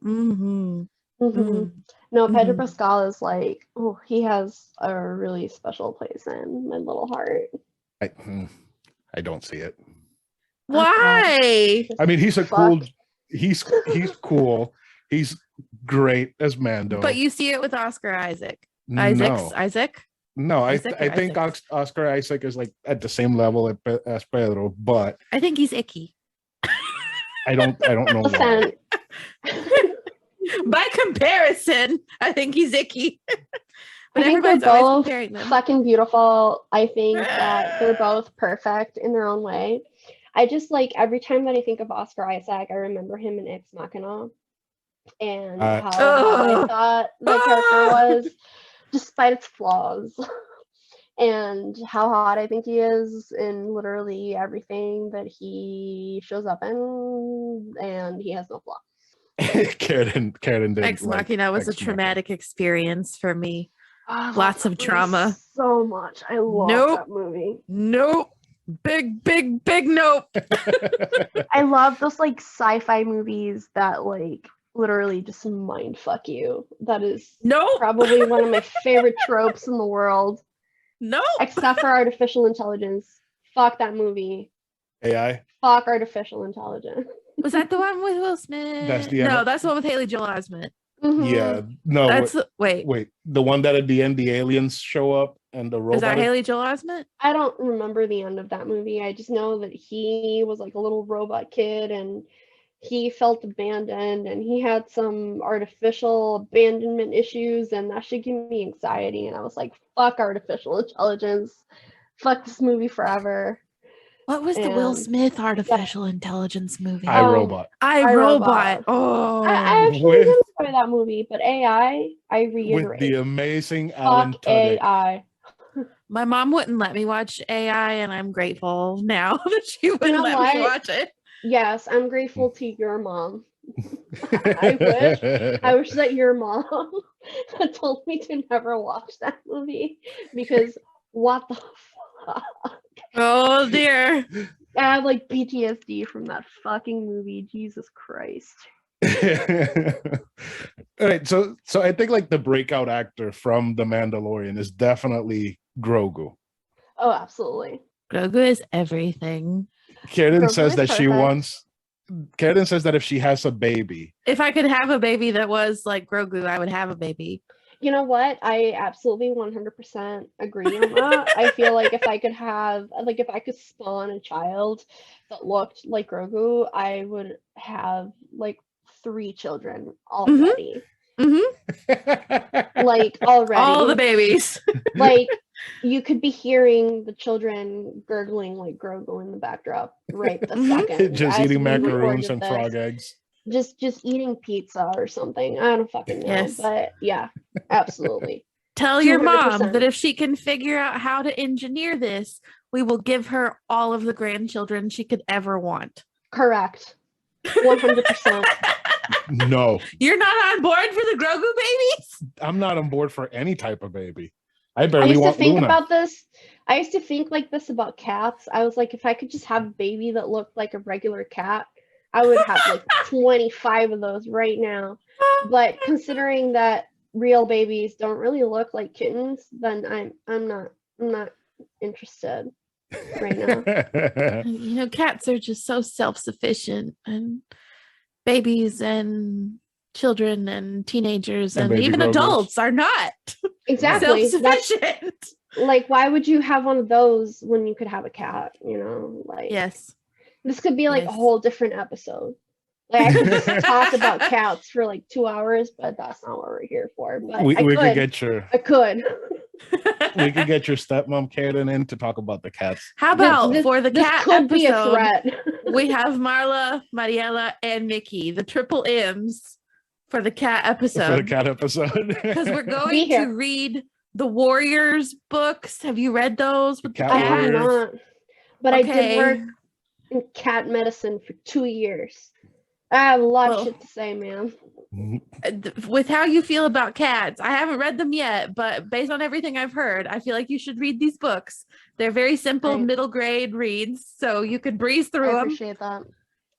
No, Pedro Pascal is like, he has a really special place in my little heart. I don't see it. Why? I mean, he's cool. He's cool. He's great as Mando. But you see it with Oscar Isaac. Isaac? No, I think Oscar Isaac is like at the same level as Pedro, but I think he's icky. I don't know why. By comparison, I think he's icky. But I think they're both fucking beautiful. I think that they're both perfect in their own way. I just like every time that I think of Oscar Isaac, I remember him in Ex Machina and how I thought the character was, despite its flaws, and how hot I think he is in literally everything that he shows up in, and he has no flaw. Karradyne did. Ex Machina was a traumatic experience for me. Lots of trauma. So much. I love that movie. Nope. Big nope. I love those like sci-fi movies that like literally just mind fuck you. That is probably one of my favorite tropes in the world. No. Except for artificial intelligence. Fuck that movie. AI? Fuck artificial intelligence. Was that the one with Will Smith? That's the one with Haley Joel Osment. Yeah, no. That's wait. The one that at the end the aliens show up and the robot. Is that Haley Joel Osment? I don't remember the end of that movie. I just know that he was like a little robot kid and he felt abandoned and he had some artificial abandonment issues and that should give me anxiety. And I was like, fuck artificial intelligence. Fuck this movie forever. What was the Will Smith artificial intelligence movie? iRobot. iRobot. Oh, I actually didn't enjoy that movie, but AI, I reiterate. With the amazing Alan Tudyk. AI. My mom wouldn't let me watch AI, and I'm grateful now that she wouldn't let me watch it. Yes, I'm grateful to your mom. I wish that your mom had told me to never watch that movie because what the fuck? Oh dear. I have like PTSD from that fucking movie. Jesus Christ. All right, so I think like the breakout actor from The Mandalorian is definitely Grogu. Oh, absolutely. Grogu is everything. Karradyne says that Karradyne says that if she has a baby. If I could have a baby that was like Grogu, I would have a baby. You know what? I absolutely 100% agree on that. I feel like if I could spawn a child that looked like Grogu, I would have like 3 children already. Like already. All the babies. Like you could be hearing the children gurgling like Grogu in the backdrop right this second. Just eating macaroons and frog eggs. Just eating pizza or something. I don't fucking know. Yes. But yeah, absolutely. Tell your 200%. Mom that if she can figure out how to engineer this, we will give her all of the grandchildren she could ever want. Correct. 100%. No. You're not on board for the Grogu babies? I'm not on board for any type of baby. I barely want Luna. About this. I used to think like this about cats. I was like, if I could just have a baby that looked like a regular cat, I would have like 25 of those right now. But considering that real babies don't really look like kittens, then I'm not interested right now. You know, cats are just so self-sufficient, and babies and children and teenagers and even adults are not exactly self-sufficient. Like, why would you have one of those when you could have a cat? You know, like yes. This could be like a whole different episode. Like I could just talk about cats for like 2 hours, but that's not what we're here for. But we could get your. I could. We could get your stepmom Karradyne in to talk about the cats. How about for the cat could be a episode, threat. we have Marla, Mariela, and Mickey, the triple M's for the cat episode. For the cat episode. Because we're going to read the Warriors books. Have you read those with the I have not. But I did work in cat medicine for 2 years. I have a lot of shit to say, man. With how you feel about cats, I haven't read them yet, but based on everything I've heard, I feel like you should read these books. They're very simple middle grade reads, so you could breeze through them. I appreciate that.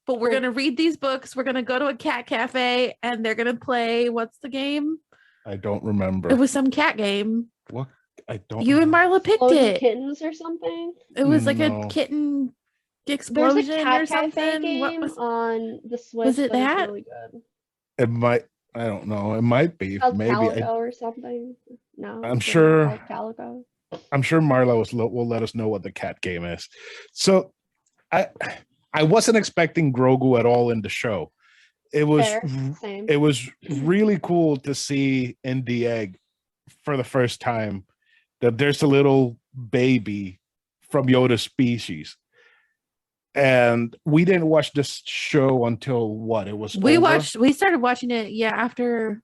But we're going to read these books. We're going to go to a cat cafe, and they're going to play, what's the game? I don't remember. It was some cat game. What? I don't You and Marla picked it. Kittens or something? It was like a kitten explosion There's a cat or something. Game on the Switch. Was it that? Really good. It might. I don't know. It might be. Maybe Calico or something. No. I'm sure. Calico. I'm sure Marla will let us know what the cat game is. So, I wasn't expecting Grogu at all in the show. It was it was really cool to see in the egg for the first time that there's a little baby from Yoda's species. And we didn't watch this show until what? It was we started watching it after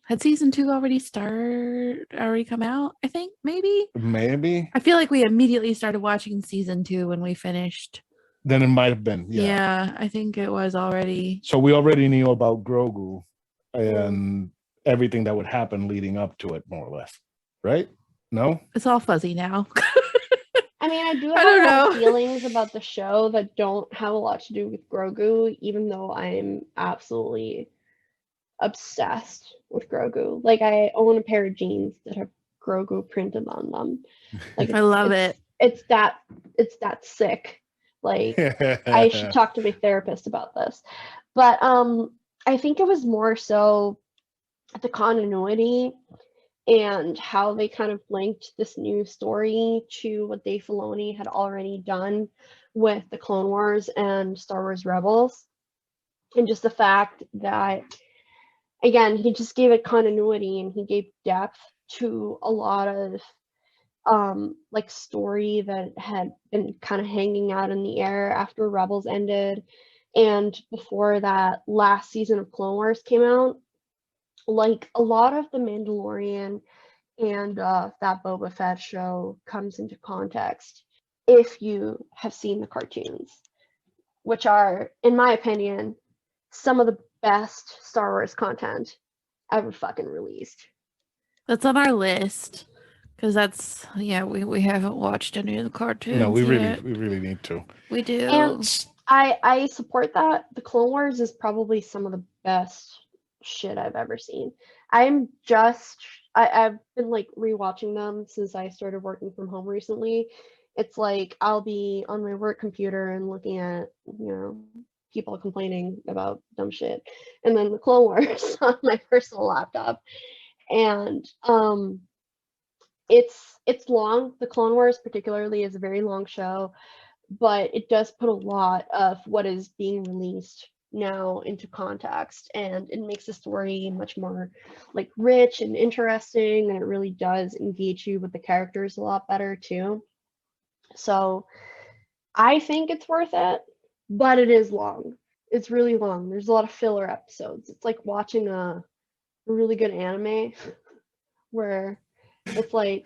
had season 2 already come out, I think, maybe. I feel like we immediately started watching season 2 when we finished. Then it might have been. Yeah, I think it was already. So we already knew about Grogu and everything that would happen leading up to it, more or less. Right? No? It's all fuzzy now. I mean, I do have a lot of feelings about the show that don't have a lot to do with Grogu, even though I'm absolutely obsessed with Grogu. Like, I own a pair of jeans that have Grogu printed on them. Like, I love it. It's that sick. Like, I should talk to my therapist about this. But I think it was more so the continuity and how they kind of linked this new story to what Dave Filoni had already done with the Clone Wars and Star Wars Rebels. And just the fact that, again, he just gave it continuity and he gave depth to a lot of like story that had been kind of hanging out in the air after Rebels ended. And before that last season of Clone Wars came out, like a lot of the Mandalorian and that Boba Fett show comes into context if you have seen the cartoons, which are, in my opinion, some of the best Star Wars content ever fucking released. That's on our list because that's we haven't watched any of the cartoons. No, we really need to. We do. And I support that. The Clone Wars is probably some of the best shit I've ever seen. I've been like rewatching them since I started working from home recently. It's like I'll be on my work computer and looking at, people complaining about dumb shit, and then the Clone Wars on my personal laptop. And it's long. The Clone Wars particularly is a very long show, but it does put a lot of what is being released now into context, and it makes the story much more like rich and interesting, and it really does engage you with the characters a lot better too. So I think it's worth it, but it is long. It's really long. There's a lot of filler episodes. It's like watching a really good anime where it's like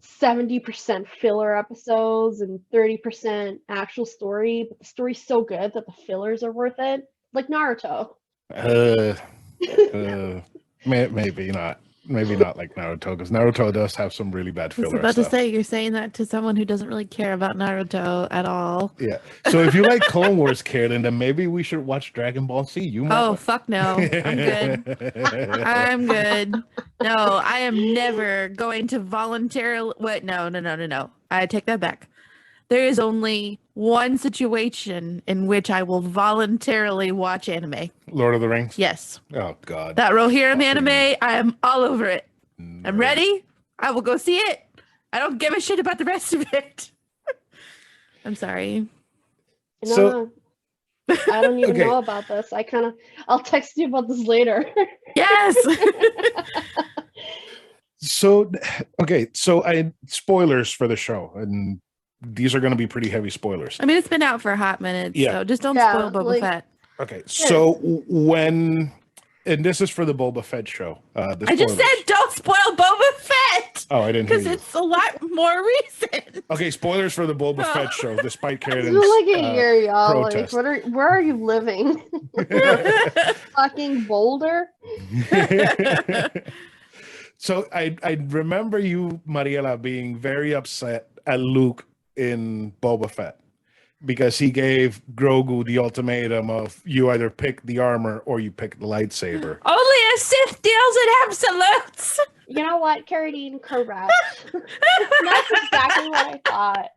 70% filler episodes and 30% actual story, but the story's so good that the fillers are worth it. Like Naruto. Maybe not. Maybe not like Naruto, because Naruto does have some really bad filler. I was about to say, you're saying that to someone who doesn't really care about Naruto at all. Yeah. So if you like Clone Wars, Karradyne, then maybe we should watch Dragon Ball Z. Fuck no. I'm good. I'm good. No, I am never going to voluntarily. Wait, no. I take that back. There is only one situation in which I will voluntarily watch anime. Lord of the Rings? Yes. Oh, God. That Rohirrim anime, I am all over it. I'm ready. I will go see it. I don't give a shit about the rest of it. I'm sorry. No, I don't even know about this. I'll text you about this later. Yes. So, okay, so spoilers for the show, and these are going to be pretty heavy spoilers. I mean, it's been out for a hot minute, so just don't spoil Boba Fett. Okay, so when, and this is for the Boba Fett show. I just said don't spoil Boba Fett. Oh, I didn't hear you. Because it's a lot more recent. Okay, spoilers for the Boba Fett show, despite Karradyne's look at here, y'all. protest. Like, where are you living? Fucking Boulder? So I remember you, Mariela, being very upset at Luke in Boba Fett because he gave Grogu the ultimatum of you either pick the armor or you pick the lightsaber. Only a Sith deals in absolutes. You know what, Karradyne, correct. That's exactly what I thought.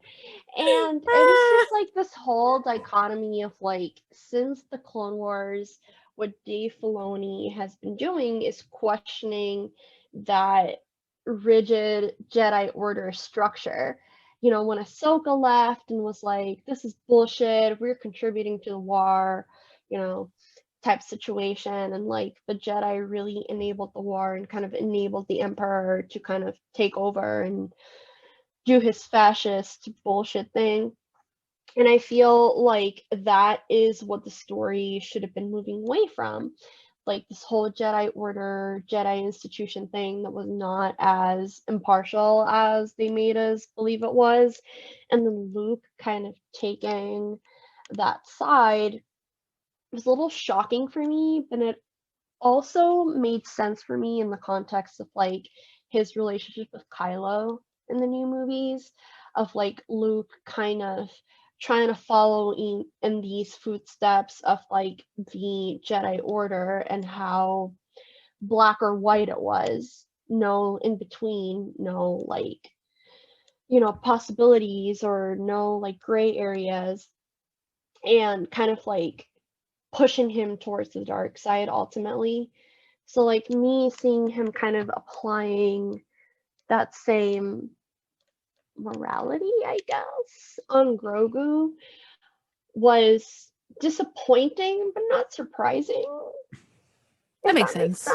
And it was just like this whole dichotomy of like, since the Clone Wars, what Dave Filoni has been doing is questioning that rigid Jedi Order structure. You know, when Ahsoka left and was like, this is bullshit, we're contributing to the war, you know, type situation, and like the Jedi really enabled the war and kind of enabled the Emperor to kind of take over and do his fascist bullshit thing. And I feel like that is what the story should have been moving away from. Like this whole Jedi Order, Jedi institution thing that was not as impartial as they made us believe it was. And then Luke kind of taking that side was a little shocking for me, but it also made sense for me in the context of like his relationship with Kylo in the new movies, of like Luke kind of trying to follow in these footsteps of like the Jedi Order and how black or white it was, no in between, no like, you know, possibilities or no like gray areas, and kind of like pushing him towards the dark side ultimately. So like me seeing him kind of applying that same morality, I guess, on Grogu was disappointing but not surprising. That makes sense.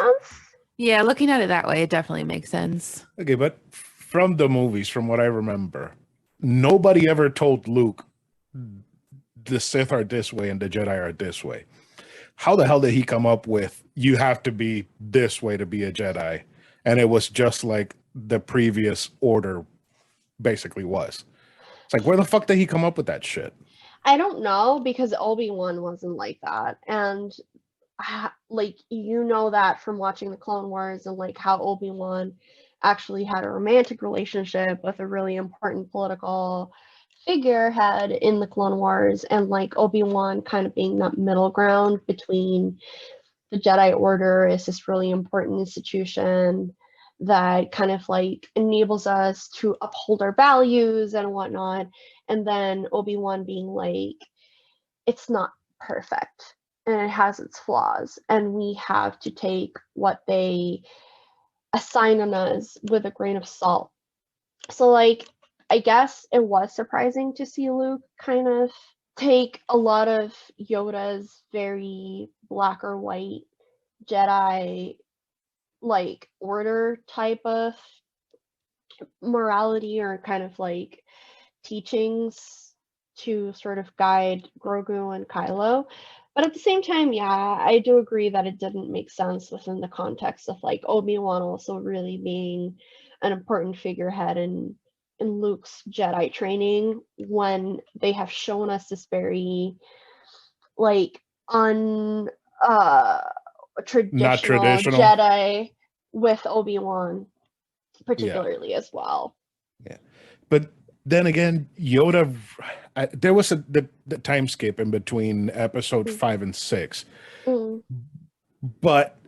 Yeah, looking at it that way, it definitely makes sense. Okay, but from the movies, from what I remember, nobody ever told Luke the Sith are this way and the Jedi are this way. How the hell did he come up with you have to be this way to be a Jedi? And it was just like the previous order basically was. It's like, where the fuck did he come up with that shit? I don't know, because Obi-Wan wasn't like that. And like, you know that from watching the Clone Wars and like how Obi-Wan actually had a romantic relationship with a really important political figurehead in the Clone Wars, and like Obi-Wan kind of being that middle ground between the Jedi Order is this really important institution that kind of like enables us to uphold our values and whatnot, and then Obi-Wan being like, it's not perfect and it has its flaws, and we have to take what they assign on us with a grain of salt. So like, I guess it was surprising to see Luke kind of take a lot of Yoda's very black or white Jedi like order type of morality or kind of like teachings to sort of guide Grogu and Kylo. But at the same time, yeah, I do agree that it didn't make sense within the context of like Obi-Wan also really being an important figurehead in Luke's Jedi training, when they have shown us this very like traditional Jedi with Obi-Wan particularly as well. Yeah. But then again, Yoda, there was the time skip in between episode 5 and 6. But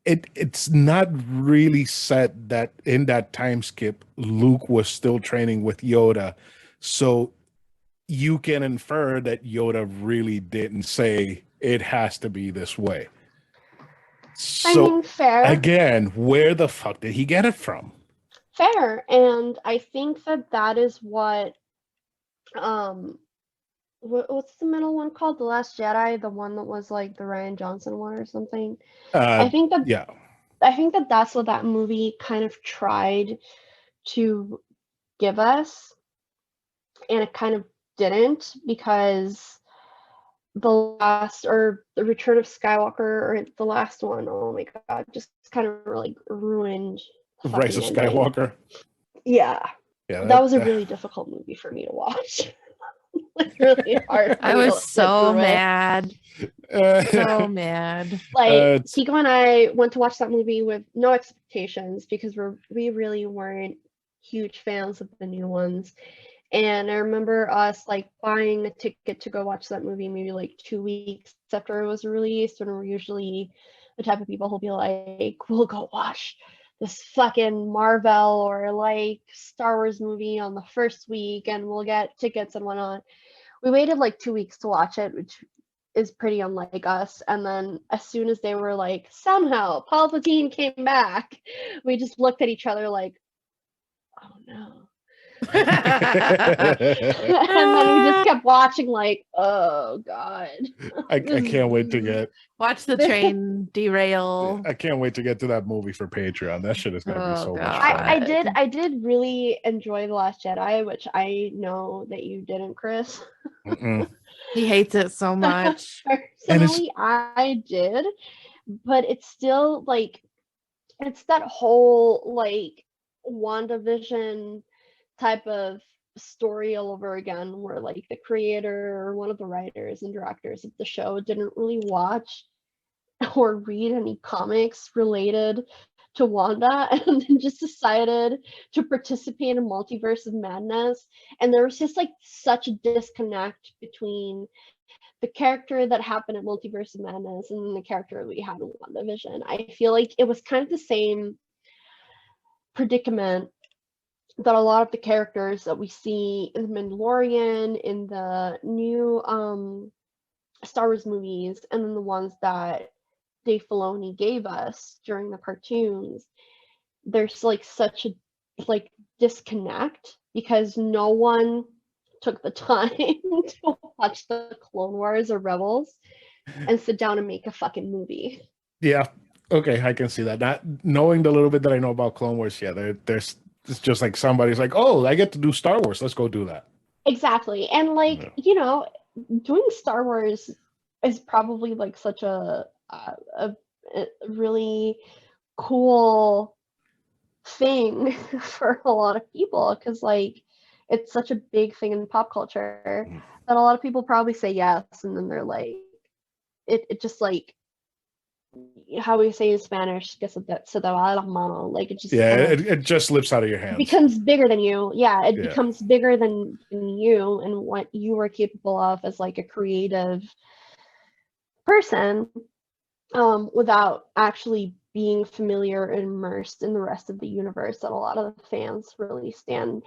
it's not really said that in that time skip, Luke was still training with Yoda. So you can infer that Yoda really didn't say it has to be this way. So, I mean, fair. Again, where the fuck did he get it from? Fair. And I think that is what what's the middle one called? The Last Jedi, the one that was like the Rian Johnson one or something. I think that I think that that's what that movie kind of tried to give us, and it kind of didn't, because the Return of Skywalker, or the last one, oh my god, just kind of like ruined Rise of Skywalker. Yeah, that was a really difficult movie for me to watch. Like, really hard. I was so mad. So mad. Like, Kiko and I went to watch that movie with no expectations, because we really weren't huge fans of the new ones. And I remember us like buying a ticket to go watch that movie maybe like 2 weeks after it was released, and we're usually the type of people who'll be like, we'll go watch this fucking Marvel or like Star Wars movie on the first week and we'll get tickets and whatnot. We waited like 2 weeks to watch it, which is pretty unlike us. And then as soon as they were like, somehow Palpatine came back, we just looked at each other like, oh no. And then we just kept watching like, oh god. I can't wait to watch the train derail. I can't wait to get to that movie for Patreon. That shit is gonna be so much fun. I did really enjoy The Last Jedi, which I know that you didn't, Chris. He hates it so much. Personally, I did, but it's still like, it's that whole like WandaVision type of story all over again, where like the creator or one of the writers and directors of the show didn't really watch or read any comics related to Wanda, and then just decided to participate in Multiverse of Madness. And there was just like such a disconnect between the character that happened at Multiverse of Madness and the character we had in WandaVision. I feel like it was kind of the same predicament that a lot of the characters that we see in The Mandalorian, in the new Star Wars movies, and then the ones that Dave Filoni gave us during the cartoons, there's like such a like disconnect, because no one took the time to watch the Clone Wars or Rebels and sit down and make a fucking movie. Yeah, okay, I can see that. Not knowing the little bit that I know about Clone Wars, yeah, there's it's just like somebody's like, oh, I get to do Star Wars, let's go do that. Exactly. And like, you know, doing Star Wars is probably like such a really cool thing for a lot of people, because like it's such a big thing in pop culture that a lot of people probably say yes, and then they're like, it just like, how we say in Spanish, que se te va de las manos, like it just it just slips out of your hands. Becomes bigger than you. Yeah, it becomes bigger than you and what you are capable of as like a creative person, without actually being familiar and immersed in the rest of the universe that a lot of the fans really stand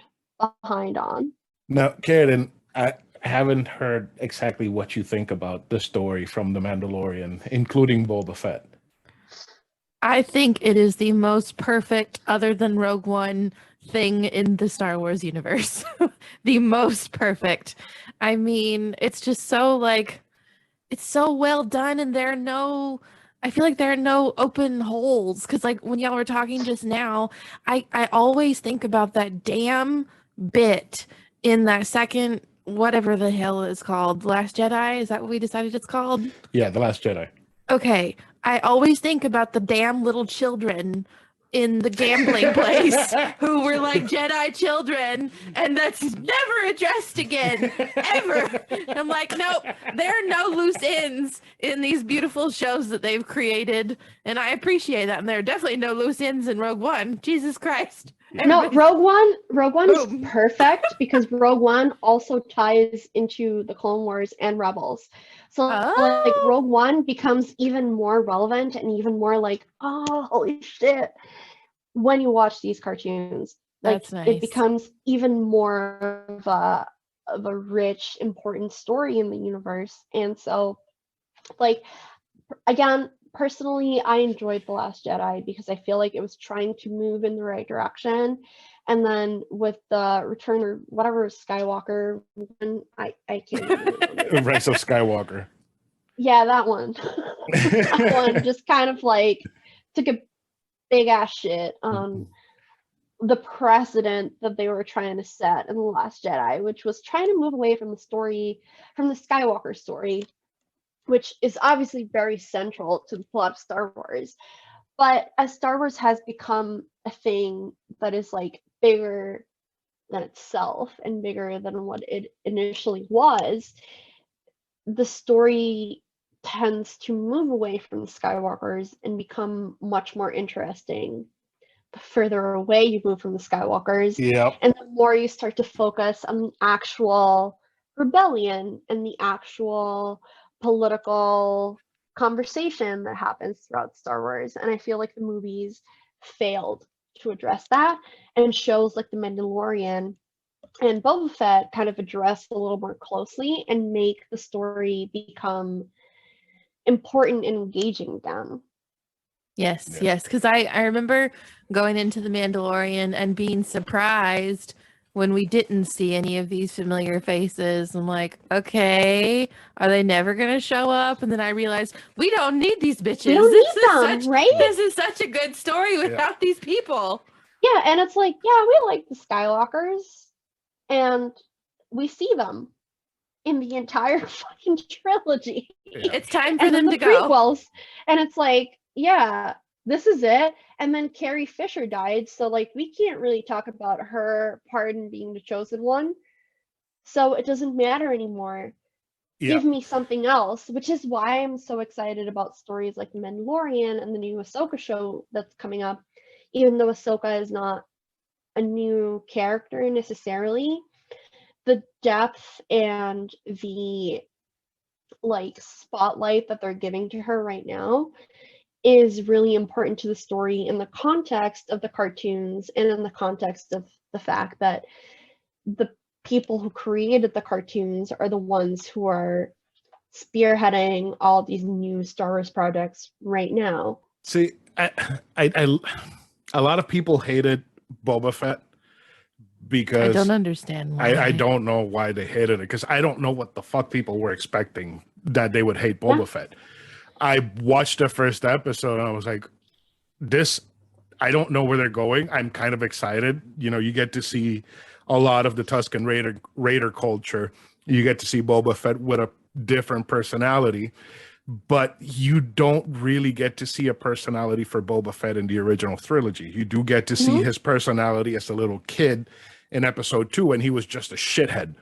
behind on. Now, Karradyne, I haven't heard exactly what you think about the story from The Mandalorian, including Boba Fett. I think it is the most perfect, other than Rogue One, thing in the Star Wars universe. The most perfect. I mean, it's just so like, it's so well done, and I feel like there are no open holes, because like when y'all were talking just now, I always think about that damn bit in that second, whatever the hell it's called, The Last Jedi. Is that what we decided it's called? Yeah, The Last Jedi. Okay. I always think about the damn little children in the gambling place who were like Jedi children, and that's never addressed again, ever. I'm like, nope, there are no loose ends in these beautiful shows that they've created, and I appreciate that. And there are definitely no loose ends in Rogue One. Jesus Christ. No, Rogue One is perfect, because Rogue One also ties into the Clone Wars and Rebels. So like Rogue One becomes even more relevant and even more like, oh, holy shit, when you watch these cartoons. Like, that's nice. It becomes even more of a rich, important story in the universe. And so, like, again, personally, I enjoyed The Last Jedi because I feel like it was trying to move in the right direction. And then with the Return or whatever Skywalker, I can't remember. Rise of Skywalker. Yeah, that one. That one just kind of like took a big ass shit on the precedent that they were trying to set in The Last Jedi, which was trying to move away from the story, from the Skywalker story, which is obviously very central to the plot of Star Wars. But as Star Wars has become a thing that is like bigger than itself and bigger than what it initially was, the story tends to move away from the Skywalkers and become much more interesting the further away you move from the Skywalkers. Yep. And the more you start to focus on the actual rebellion and the actual political conversation that happens throughout Star Wars. And I feel like the movies failed to address that, and shows like The Mandalorian and Boba Fett kind of address a little more closely and make the story become important and engaging again. Yes, because I remember going into The Mandalorian and being surprised when we didn't see any of these familiar faces. I'm like, okay, are they never going to show up? And then I realized we don't need these bitches. We don't need them, right? This is such a good story without these people. Yeah, and it's like, yeah, we like the Skywalkers, and we see them in the entire fucking trilogy. Yeah. It's time for them to go. Prequels, and it's like, yeah, this is it. And then Carrie Fisher died, so like we can't really talk about her part in being the chosen one. So it doesn't matter anymore. Yeah. Give me something else, which is why I'm so excited about stories like The Mandalorian and the new Ahsoka show that's coming up. Even though Ahsoka is not a new character necessarily, the depth and the like spotlight that they're giving to her right now is really important to the story in the context of the cartoons and in the context of the fact that the people who created the cartoons are the ones who are spearheading all these new Star Wars projects right now. See, I a lot of people hated Boba Fett because I don't understand why. I don't know why they hated it, because I don't know what the fuck people were expecting that they would hate Boba Fett. I watched the first episode and I was like, this, I don't know where they're going. I'm kind of excited. You know, you get to see a lot of the Tusken Raider culture. You get to see Boba Fett with a different personality, but you don't really get to see a personality for Boba Fett in the original trilogy. You do get to see his personality as a little kid in episode 2, and he was just a shithead.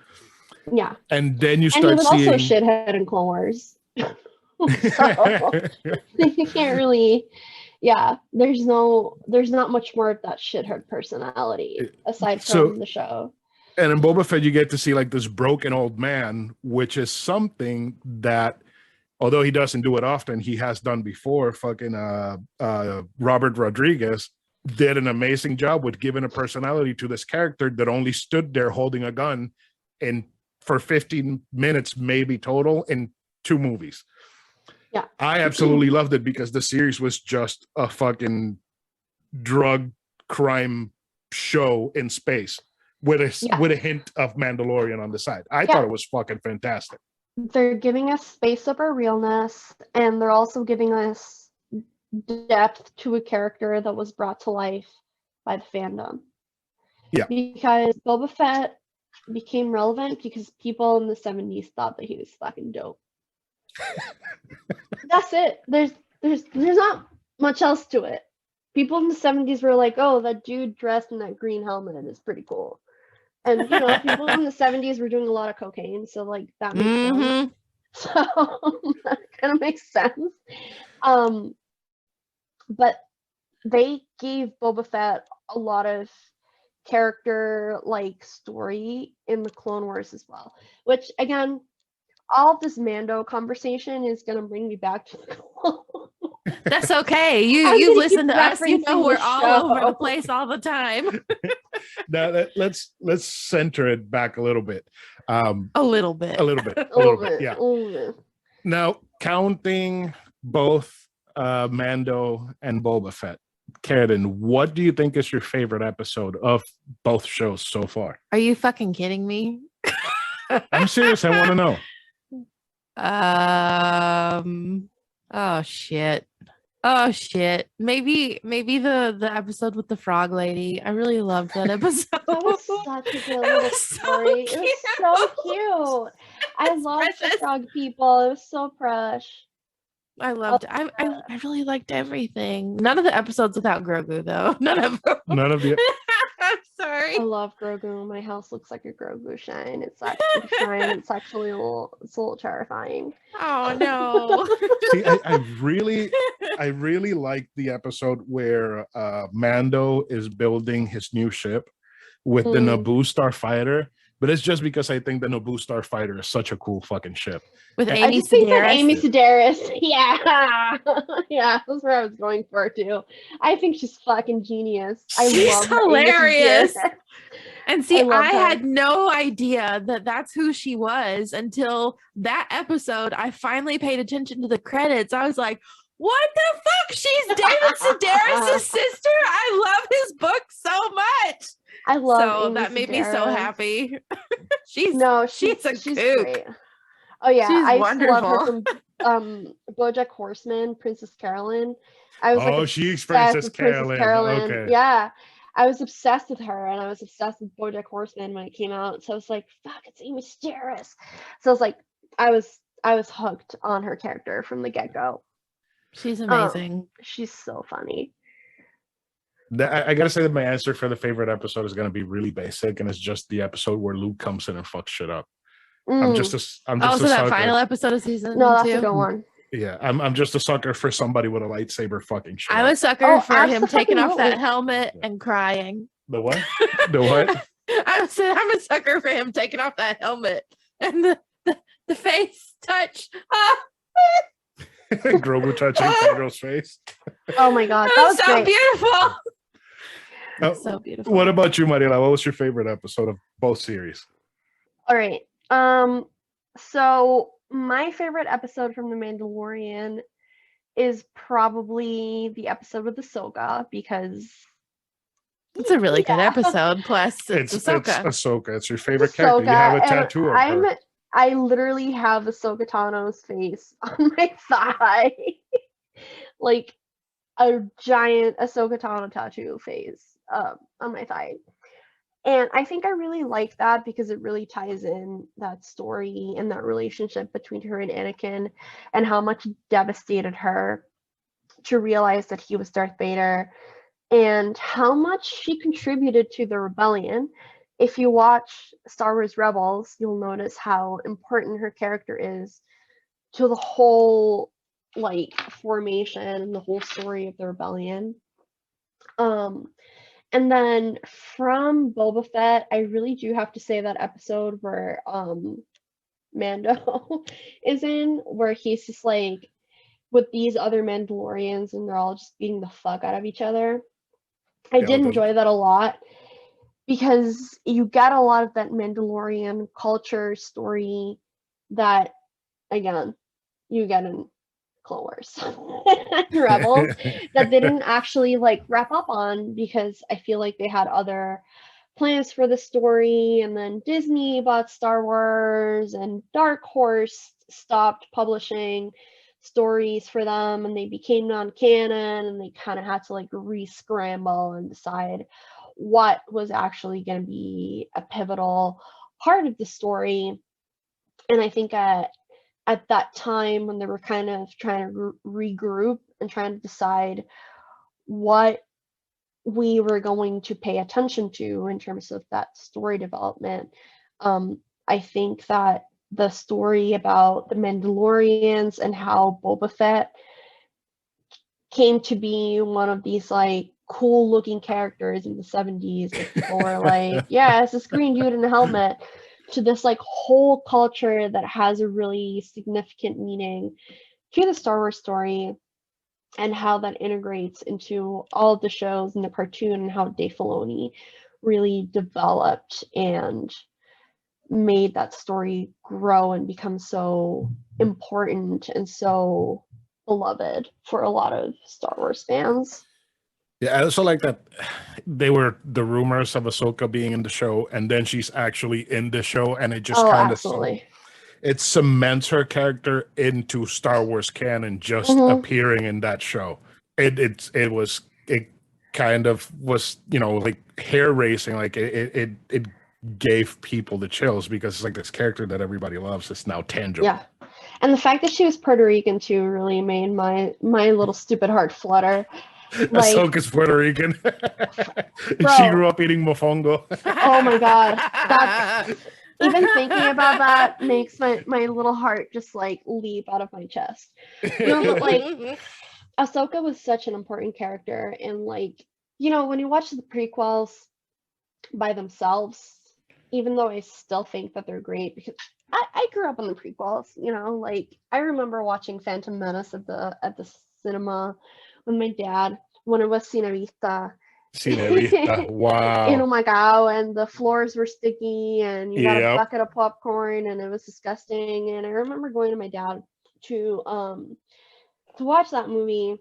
Yeah. And then you start seeing... And he was also a shithead in Clone Wars. So you can't really... Yeah, there's not much more of that shithead personality aside from the show. And in Boba Fett, you get to see like this broken old man, which is something that, although he doesn't do it often, he has done before. Fucking Robert Rodriguez did an amazing job with giving a personality to this character that only stood there holding a gun for 15 minutes, maybe total, in 2 movies. Yeah, I absolutely loved it because the series was just a fucking drug crime show in space with a hint of Mandalorian on the side. I thought it was fucking fantastic. They're giving us space over realness, and they're also giving us depth to a character that was brought to life by the fandom. Yeah. Because Boba Fett became relevant because people in the 70s thought that he was fucking dope. That's it. There's not much else to it. People in the 70s were like, oh, that dude dressed in that green helmet is pretty cool. And, you know, people in the 70s were doing a lot of cocaine, so, like, that makes sense. So, that kind of makes sense. But they gave Boba Fett a lot of character, like, story in the Clone Wars as well. Which, again, all of this Mando conversation is going to bring me back to the Clone Wars. That's okay. You've listened to us. You know we're all over the place all the time. Now let's center it back a little bit. A little bit. Yeah. Now, counting both Mando and Boba Fett, Karradyne, what do you think is your favorite episode of both shows so far? Are you fucking kidding me? I'm serious. I want to know. Oh shit. Oh shit. Maybe the episode with the frog lady. I really loved that episode. That was such a good little So story. It was so cute. I It's loved the precious. frog people. It was so fresh. I loved it. I really liked everything. None of the episodes without Grogu though. None of them. None of the I'm sorry. I love Grogu. My house looks like a Grogu shrine. It's actually shrine. It's actually it's a little terrifying. Oh no. See, I really like the episode where Mando is building his new ship with the Naboo Starfighter, but it's just because I think the Naboo Starfighter is such a cool fucking ship. With I Amy just think that Sedaris. Amy Sedaris, yeah, yeah, that's where I was going for too. I think she's fucking genius. She's hilarious. And see, I her. had no idea that that's who she was until that episode. I finally paid attention to the credits. I was like, what the fuck? She's David Sedaris' sister. I love his book so much. I love so that made me so happy. she's great. Oh yeah, she's I wonderful. love her from BoJack Horseman, Princess Carolyn. I was like, she's Princess Carolyn. Okay. Yeah, I was obsessed with her, and I was obsessed with BoJack Horseman when it came out. So I was like, fuck, it's Amy Sedaris. So I was like, I was hooked on her character from the get-go. She's amazing. She's so funny. I gotta say that my answer for the favorite episode is gonna be really basic, and it's just the episode where Luke comes in and fucks shit up. I'm just a that final episode of season. No, that's a good one. Yeah, I'm just a sucker for somebody with a lightsaber fucking shit. I'm a sucker for him taking off that helmet and crying. The what? The what? I'm a sucker for him taking off that helmet and the face touch. Grogu touching Pedro's face. Oh my god, that was so great. beautiful. So beautiful. What about you, Mariela? What was your favorite episode of both series? All right. So my favorite episode from The Mandalorian is probably the episode with Ahsoka because it's a really good episode. Plus, it's Ahsoka. It's Ahsoka. It's your favorite character. You have a tattoo of her. I literally have Ahsoka Tano's face on my thigh, like a giant Ahsoka Tano tattoo face on my thigh. And I think I really like that because it really ties in that story and that relationship between her and Anakin and how much it devastated her to realize that he was Darth Vader and how much she contributed to the rebellion. If you watch Star Wars Rebels, you'll notice how important her character is to the whole formation and the whole story of the rebellion. And then from Boba Fett, I really do have to say that episode where Mando is in, where he's just like with these other Mandalorians and they're all just beating the fuck out of each other. I did enjoy that a lot because you get a lot of that Mandalorian culture story that, again, you get in Clone Wars Rebels that they didn't actually wrap up on because I feel like they had other plans for the story, and then Disney bought Star Wars and Dark Horse stopped publishing stories for them and they became non-canon, and they kind of had to re-scramble and decide what was actually going to be a pivotal part of the story. And I think at that time when they were kind of trying to regroup and trying to decide what we were going to pay attention to in terms of that story development, I think that the story about the Mandalorians and how Boba Fett came to be one of these cool looking characters in the 70s that people were like, yeah, it's this green dude in a helmet, to this whole culture that has a really significant meaning to the Star Wars story, and how that integrates into all of the shows and the cartoon, and how Dave Filoni really developed and made that story grow and become so important and so beloved for a lot of Star Wars fans. Yeah, I also like that they were the rumors of Ahsoka being in the show, and then she's actually in the show, and it just kind of cements her character into Star Wars canon, just appearing in that show. it kind of was, like hair racing. Like it gave people the chills because it's like this character that everybody loves. It's now tangible. Yeah. And the fact that she was Puerto Rican too really made my little stupid heart flutter. Like, Ahsoka's Puerto Rican. She grew up eating mofongo. Oh my god. That's even thinking about that makes my little heart just like leap out of my chest. But like Ahsoka was such an important character, and like, when you watch the prequels by themselves, even though I still think that they're great because I grew up on the prequels, like I remember watching Phantom Menace at the cinema with my dad when it was Cinerita. Wow. In Macau, and the floors were sticky, and you got a bucket of popcorn, and it was disgusting. And I remember going to my dad to watch that movie,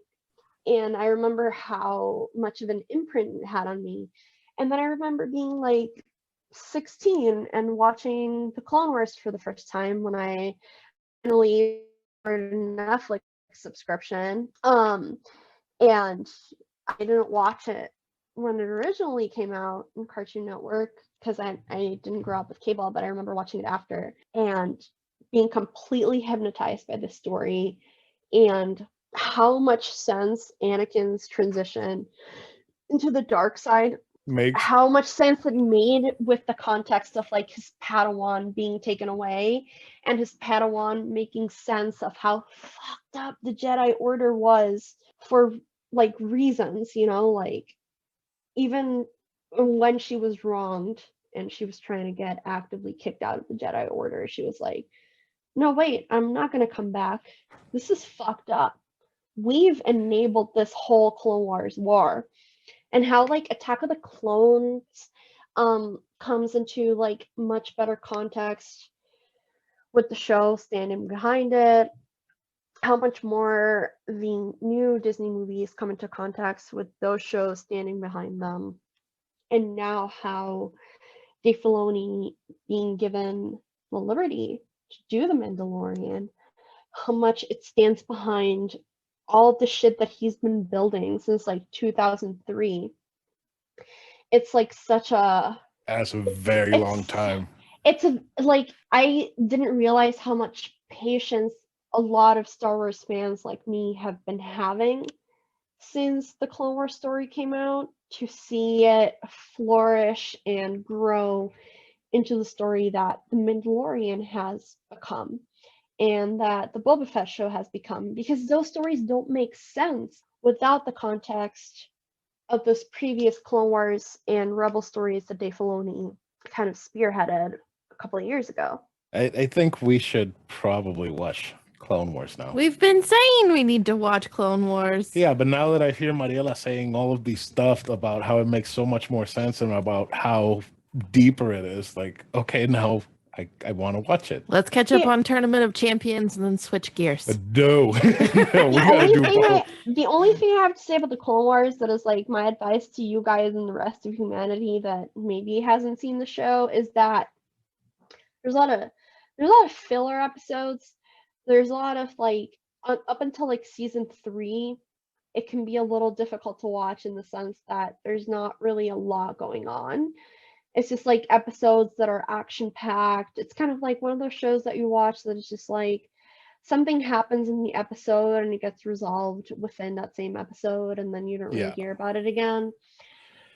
and I remember how much of an imprint it had on me. And then I remember being like 16 and watching the Clone Wars for the first time when I finally started a Netflix subscription. And I didn't watch it when it originally came out on Cartoon Network because I didn't grow up with cable, but I remember watching it after and being completely hypnotized by the story and how much sense Anakin's transition into the dark side makes. How much sense it made with the context of like his Padawan being taken away and his Padawan making sense of how fucked up the Jedi Order was for like reasons, like even when she was wronged and she was trying to get actively kicked out of the Jedi Order, she was like, no, wait, I'm not going to come back. This is fucked up. We've enabled this whole Clone Wars war. And how like Attack of the Clones comes into like much better context with the show standing behind it. How much more the new Disney movies come into context with those shows standing behind them. And now how Dave Filoni being given the liberty to do The Mandalorian, how much it stands behind all of the shit that he's been building since like 2003. It's like that's a very long time. It's like I didn't realize how much patience a lot of Star Wars fans like me have been having since the Clone Wars story came out to see it flourish and grow into the story that The Mandalorian has become and that the Boba Fett show has become, because those stories don't make sense without the context of those previous Clone Wars and Rebel stories that Dave Filoni kind of spearheaded a couple of years ago. I think we should probably watch Clone Wars now. We've been saying we need to watch Clone Wars. Yeah, but now that I hear Mariela saying all of these stuff about how it makes so much more sense and about how deeper it is, like, okay, now I want to watch it. Let's catch up on Tournament of Champions and then switch gears. No, the only thing I have to say about the Clone Wars that is like my advice to you guys and the rest of humanity that maybe hasn't seen the show is that there's a lot of filler episodes. There's a lot of like up until like season 3, it can be a little difficult to watch in the sense that there's not really a lot going on. It's just like episodes that are action packed. It's kind of like one of those shows that you watch that is just like something happens in the episode and it gets resolved within that same episode and then you don't really hear about it again.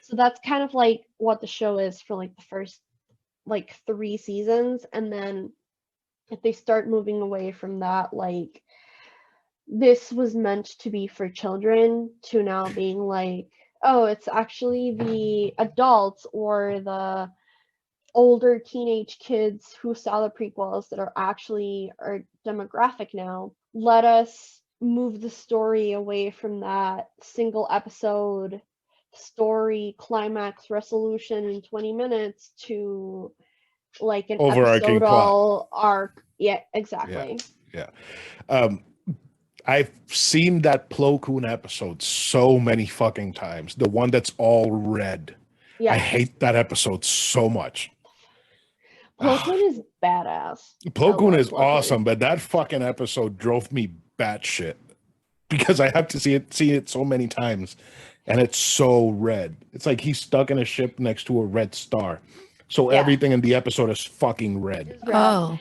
So that's kind of like what the show is for like the first like 3 seasons. And then if they start moving away from that, like this was meant to be for children to now being like, oh, it's actually the adults or the older teenage kids who saw the prequels that are actually our demographic now. Let us move the story away from that single episode story climax resolution in 20 minutes to like an overarching episodal arc. Yeah, exactly. Yeah. I've seen that Plo Koon episode so many fucking times. The one that's all red. Yeah. I hate that episode so much. Plo Koon is badass. Plo Koon is awesome, but that fucking episode drove me batshit. because I have to see it so many times, and it's so red. It's like he's stuck in a ship next to a red star, so everything in the episode is fucking red. Oh,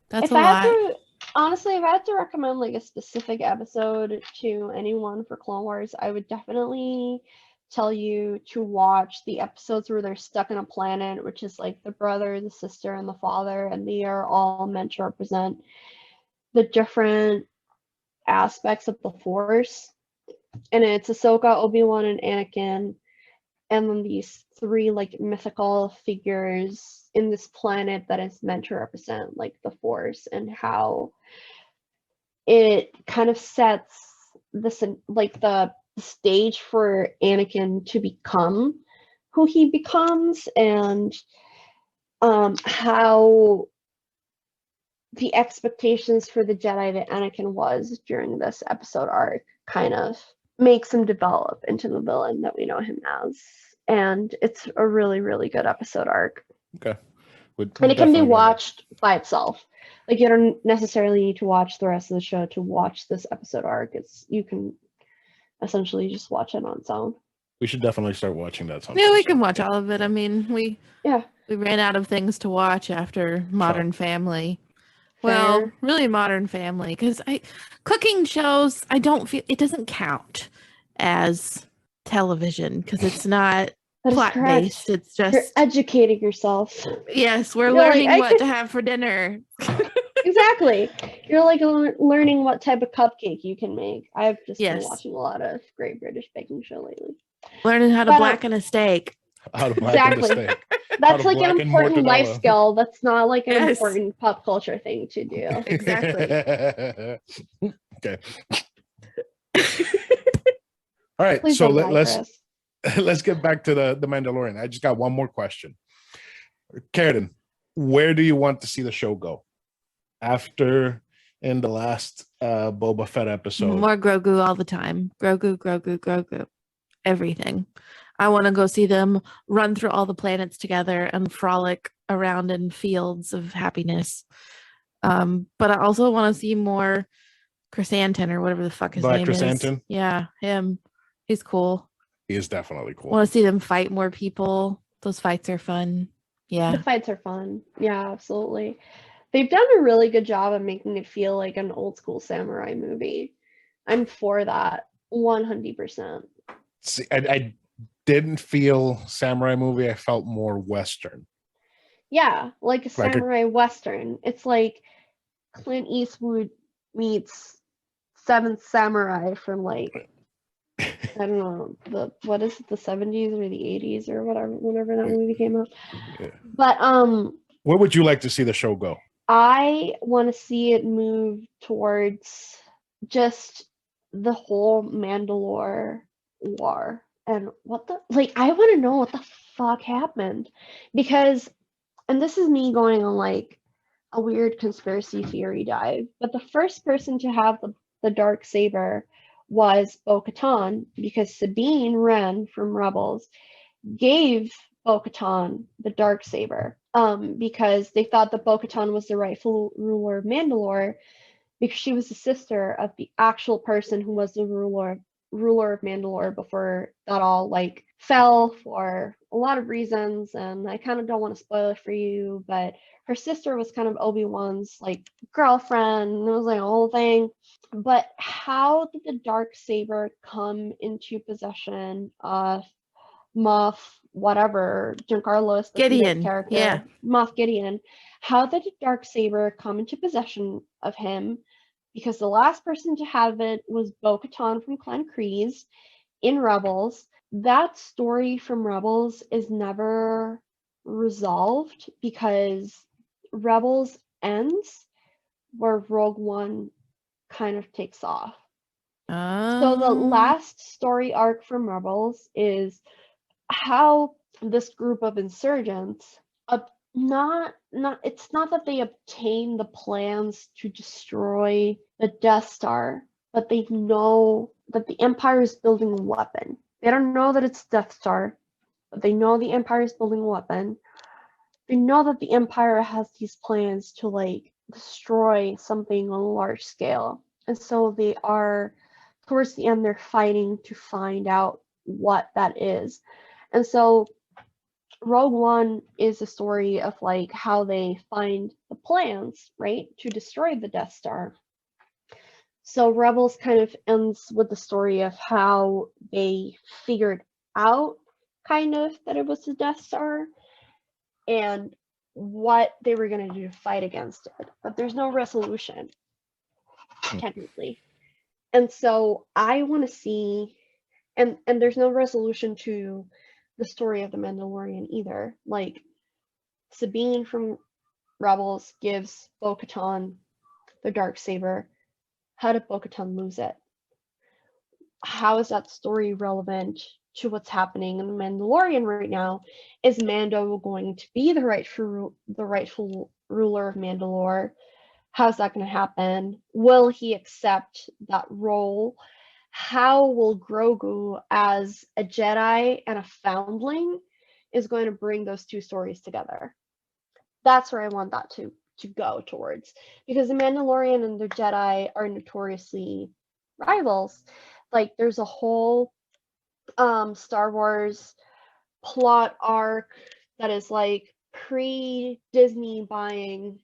that's if a I lot. had to, honestly, if I had to recommend like a specific episode to anyone for Clone Wars, I would definitely tell you to watch the episodes where they're stuck in a planet, which is like the brother, the sister, and the father, and they are all meant to represent the different aspects of the Force. And it's Ahsoka, Obi-Wan, and Anakin, and then these three like mythical figures in this planet that is meant to represent like the Force, and how it kind of sets this like the stage for Anakin to become who he becomes, and how the expectations for the Jedi that Anakin was during this episode arc kind of makes him develop into the villain that we know him as. And it's a really, really good episode arc. Okay. And it can be watched by itself. Like, you don't necessarily need to watch the rest of the show to watch this episode arc. You can essentially just watch it on its own. We should definitely start watching that sometime. Yeah, we can watch all of it. I mean, we ran out of things to watch after Modern Family. Well, really Modern Family, because cooking shows, I don't feel it doesn't count as television because it's not plot based. It's just you're educating yourself. Yes, we're learning what to have for dinner. Exactly. You're like learning what type of cupcake you can make. I've just been watching a lot of Great British Baking Show lately. Learning how to blacken a steak. How to blacken the steak. That's like an important life skill. That's not like an important pop culture thing to do. Exactly. Okay. All right. Please so let's get back to the Mandalorian. I just got one more question. Karradyne, where do you want to see the show go after in the last Boba Fett episode? More Grogu all the time. Grogu. Everything. I want to go see them run through all the planets together and frolic around in fields of happiness. But I also want to see more Chrysanthemum or whatever the fuck his name is. Yeah, him. He's cool. He is definitely cool. I want to see them fight more people. Those fights are fun. Yeah. The fights are fun. Yeah, absolutely. They've done a really good job of making it feel like an old school samurai movie. I'm for that 100%. See, I didn't feel samurai movie. I felt more Western. Yeah, like a samurai Western. It's like Clint Eastwood meets Seventh Samurai from like, I don't know, what is it, the 70s or the 80s or whatever, whenever that movie came out. Yeah. But where would you like to see the show go? I want to see it move towards just the whole Mandalore war. And I want to know what the fuck happened, because, and this is me going on like a weird conspiracy theory dive, but the first person to have the dark saber was Bo-Katan, because Sabine Wren from Rebels gave Bo-Katan the dark saber, because they thought that Bo-Katan was the rightful ruler of Mandalore, because she was the sister of the actual person who was the ruler of Mandalore before that all like fell for a lot of reasons, and I kind of don't want to spoil it for you, but her sister was kind of Obi-Wan's like girlfriend, and it was like a whole thing. But how did the dark saber come into possession of Moff whatever, Giancarlo Gideon character, yeah, Moff Gideon? How did the dark saber come into possession of him? Because the last person to have it was Bo-Katan from Clan Kryze in Rebels. That story from Rebels is never resolved, because Rebels ends where Rogue One kind of takes off. So the last story arc from Rebels is how this group of insurgents, it's not that they obtain the plans to destroy the Death Star, but they know that the Empire is building a weapon. They don't know that it's Death Star, but they know the Empire is building a weapon. They know that the Empire has these plans to like destroy something on a large scale, and so they are towards the end, they're fighting to find out what that is. And so Rogue One is a story of like how they find the plans, right, to destroy the Death Star. So Rebels kind of ends with the story of how they figured out kind of that it was the Death Star and what they were going to do to fight against it. But there's no resolution, technically. And so I want to see, and there's no resolution to the story of the Mandalorian either. Like, Sabine from Rebels gives Bo-Katan the Darksaber. How did Bo-Katan lose it? How is that story relevant to what's happening in the Mandalorian right now? Is Mando going to be the rightful ruler of Mandalore? How's that going to happen? Will he accept that role? How will Grogu, as a Jedi and a foundling, is going to bring those two stories together? That's where I want that to go towards, because the Mandalorian and the Jedi are notoriously rivals. Like, there's a whole Star Wars plot arc that is like pre-Disney buying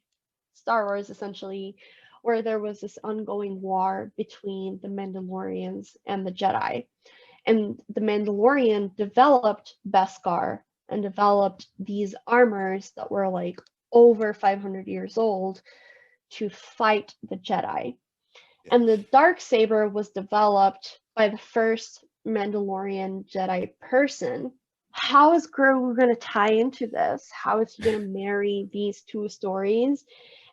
Star Wars, essentially, where there was this ongoing war between the Mandalorians and the Jedi. And the Mandalorian developed Beskar and developed these armors that were like over 500 years old to fight the Jedi. And the Darksaber was developed by the first Mandalorian Jedi person. How is Grogu going to tie into this? How is he going to marry these two stories?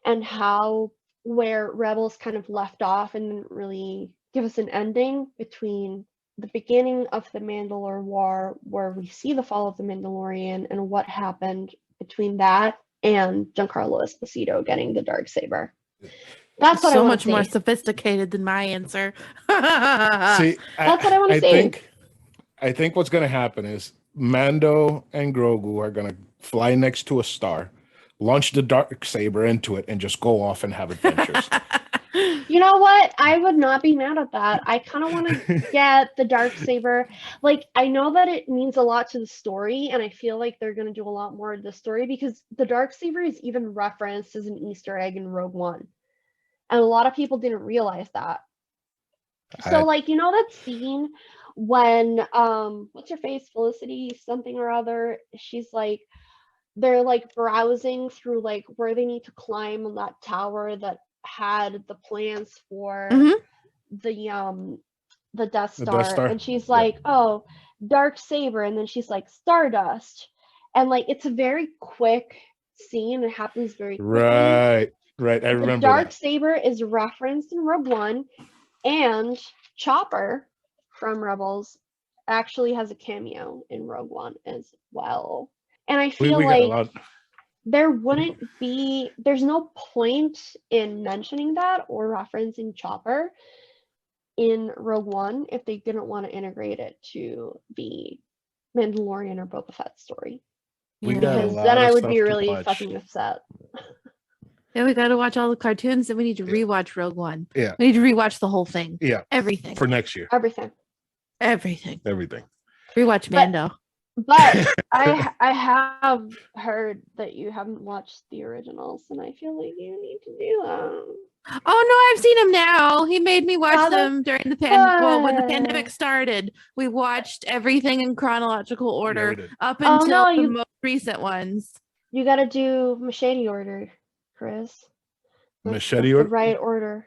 And how, where Rebels kind of left off and didn't really give us an ending between the beginning of the Mandalore War, where we see the fall of the Mandalorian, and what happened between that and Giancarlo Esposito getting the Darksaber. That's what so much more sophisticated than my answer. See, that's what I want to say. I think what's going to happen is Mando and Grogu are going to fly next to a star, launch the Darksaber into it, and just go off and have adventures. You know what? I would not be mad at that. I kind of want to get the Darksaber. Like, I know that it means a lot to the story, and I feel like they're going to do a lot more of the story, because the Darksaber is even referenced as an Easter egg in Rogue One. And a lot of people didn't realize that. So, like, you know that scene when, what's her face? Felicity something or other. She's like, they're like browsing through like where they need to climb on that tower that had the plans for the Death Star. And she's like, oh, Darksaber. And then she's like, Stardust. And like, it's a very quick scene. It happens very quickly. Right, I remember. Darksaber is referenced in Rogue One, and Chopper from Rebels actually has a cameo in Rogue One as well. And I feel like there's no point in mentioning that or referencing Chopper in Rogue One if they didn't want to integrate it to the Mandalorian or Boba Fett story. Because then I would be really fucking upset. Yeah, we got to watch all the cartoons, and we need to rewatch Rogue One. Yeah. We need to rewatch the whole thing. Yeah. Everything. For next year. Everything. Rewatch Mando. But I have heard that you haven't watched the originals, and I feel like you need to do that. Oh no, I've seen him now. He made me watch them during the when the pandemic started. We watched everything in chronological order up until the most recent ones. You got to do machete order, Chris. Machete order? The right order.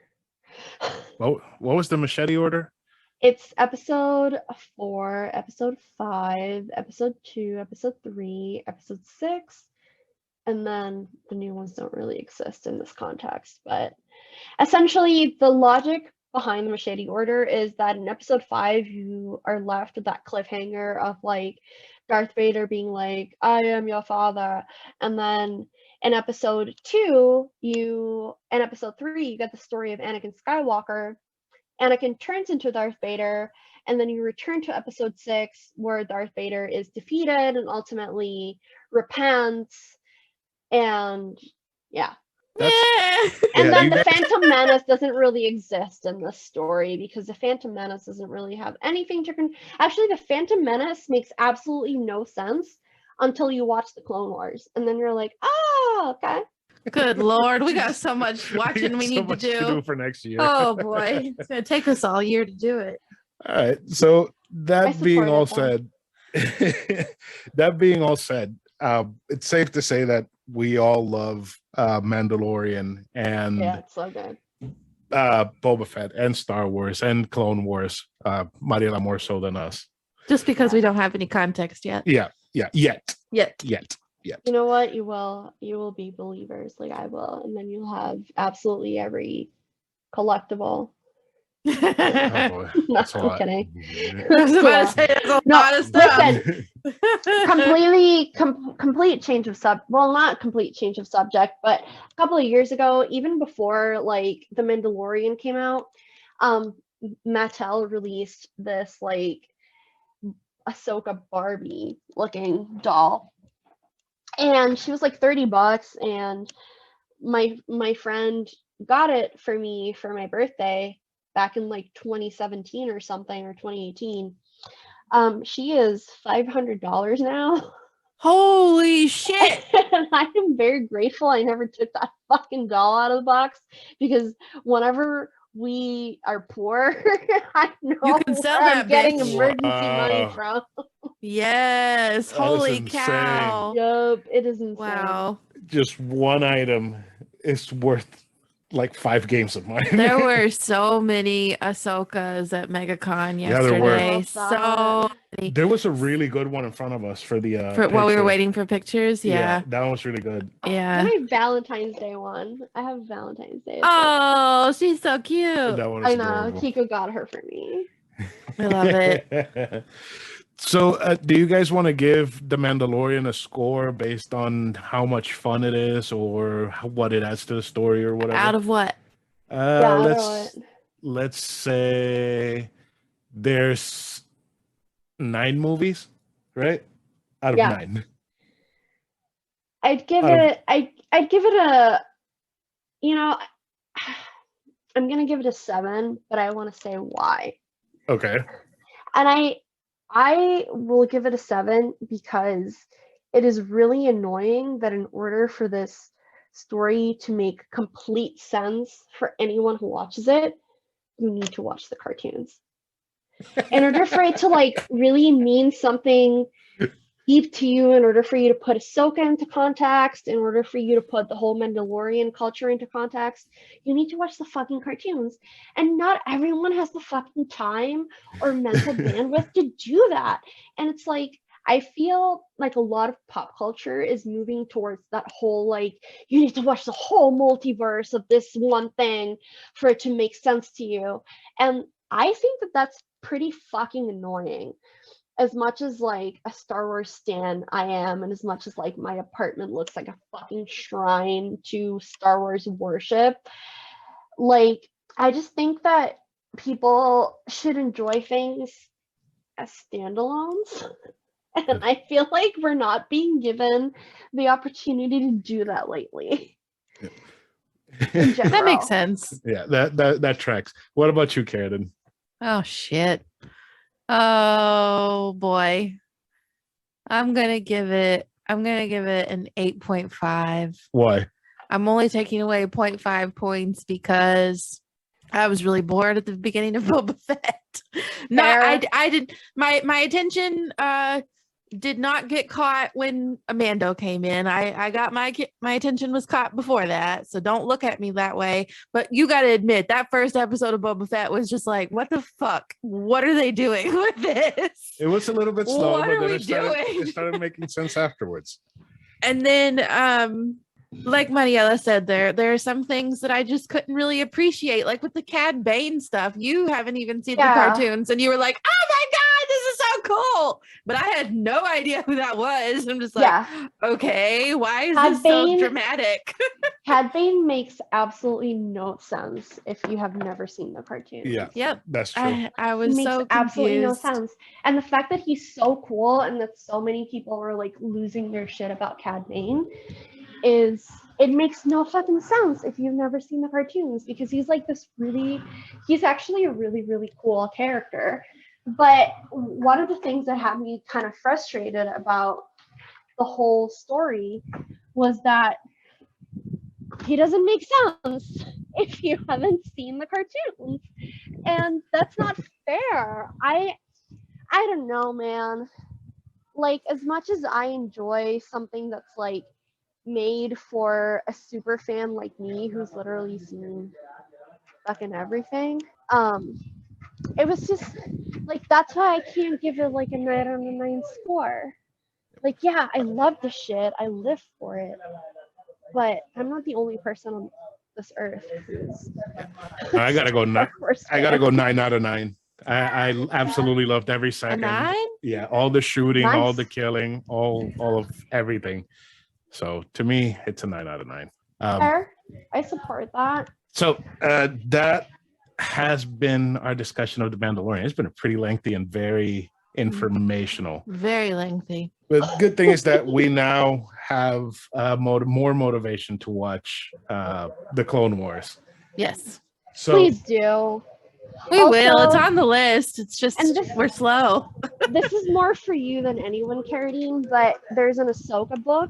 What was the machete order? It's episode 4, episode 5, episode 2, episode 3, episode 6, and then the new ones don't really exist in this context. But essentially, the logic behind the machete order is that in episode 5, you are left with that cliffhanger of like Darth Vader being like, I am your father. And then in episode 2, in episode 3, you get the story of Anakin Skywalker. Anakin turns into Darth Vader, and then you return to episode 6, where Darth Vader is defeated and ultimately repents. And yeah. And then the Phantom Menace doesn't really exist in this story because the Phantom Menace doesn't really have anything to actually the Phantom Menace makes absolutely no sense until you watch the Clone Wars, and then you're like, oh, okay. Good Lord, we got so much watching we need to do for next year. Oh boy, it's gonna take us all year to do it. All right, so that being all said, it's safe to say that we all love Mandalorian and it's so good. Boba Fett and Star Wars and Clone Wars. Mariela more so than us. Just because we don't have any context yet. Yet. You know what? You will be believers like I will, and then you'll have absolutely every collectible. Oh boy. That's a lot. Kidding. I was about to say that's a lot of stuff. Listen, complete change of not complete change of subject, but a couple of years ago, even before like The Mandalorian came out, Mattel released this like Ahsoka Barbie looking doll, and she was like $30, and my friend got it for me for my birthday back in like 2017 or something, or 2018. She is $500 now. Holy shit. And I am very grateful I never took that fucking doll out of the box, because whenever we are poor, I know you can sell where that I'm getting bitch. emergency money from. Yes. Holy cow. Yup, it is insane. Wow. Just one item is worth like 5 games of mine. There were so many Ahsokas at MegaCon yesterday. Yeah, there were. So many. There was a really good one in front of us for the while we were waiting for pictures. Yeah, that one was really good. Yeah. I have Valentine's Day one. I have Valentine's Day. Oh, she's so cute. That one is I know. adorable. Kiko got her for me. I love it. So, do you guys want to give The Mandalorian a score based on how much fun it is, or what it adds to the story, or whatever? Out of what? Let's say there's 9 movies, right? Out of 9. I'd give it a, I'm gonna give it a 7, but I want to say why. Okay. And I will give it a 7 because it is really annoying that in order for this story to make complete sense for anyone who watches it, you need to watch the cartoons. In order for it to like really mean something deep to you, in order for you to put Ahsoka into context, in order for you to put the whole Mandalorian culture into context, you need to watch the fucking cartoons. And not everyone has the fucking time or mental bandwidth to do that. And it's like, I feel like a lot of pop culture is moving towards that whole, like, you need to watch the whole multiverse of this one thing for it to make sense to you. And I think that that's pretty fucking annoying. As much as like a Star Wars stan I am, and as much as like my apartment looks like a fucking shrine to Star Wars worship, like I just think that people should enjoy things as standalones. And I feel like we're not being given the opportunity to do that lately. That makes sense. Yeah, that tracks. What about you, Karradyne? Oh shit. Oh boy. I'm gonna give it an 8.5. Why? I'm only taking away 0.5 points because I was really bored at the beginning of Boba Fett. No, I did my attention did not get caught when Amando came in. I got my attention was caught before that, so don't look at me that way. But you got to admit that first episode of Boba Fett was just like, what the fuck? What are they doing with this? It was a little bit slow, but then it started making sense afterwards. And then, like Mariela said, there are some things that I just couldn't really appreciate, like with the Cad Bane stuff. You haven't even seen the cartoons, and you were like, "Oh my god, this is so cool!" But I had no idea who that was. I'm just like, okay, why is this so dramatic? Cad Bane makes absolutely no sense if you have never seen the cartoon. Yeah, yep, that's true. I was so confused. Absolutely no sense, and the fact that he's so cool and that so many people were like losing their shit about Cad Bane. is it makes no fucking sense if you've never seen the cartoons, because he's like he's actually a really, really cool character. But one of the things that had me kind of frustrated about the whole story was that he doesn't make sense if you haven't seen the cartoons. And that's not fair. I don't know, man. Like, as much as I enjoy something that's like made for a super fan like me who's literally seen fucking everything, it was just like, that's why I can't give it like a 9 out of 9 score. Like, yeah, I love the shit, I live for it, but I'm not the only person on this earth who's I gotta go 9 out of 9. I absolutely loved every second. A 9? Yeah, all the shooting, Nice. all the killing, all of everything. So to me, it's a 9 out of 9. Fair. I support that. So that has been our discussion of the Mandalorian. It's been a pretty lengthy and very informational. Very lengthy. But the good thing is that we now have more motivation to watch the Clone Wars. Yes. So Please do. We Also- will. It's on the list. It's just we're slow. This is more for you than anyone, Karradyne, but there's an Ahsoka book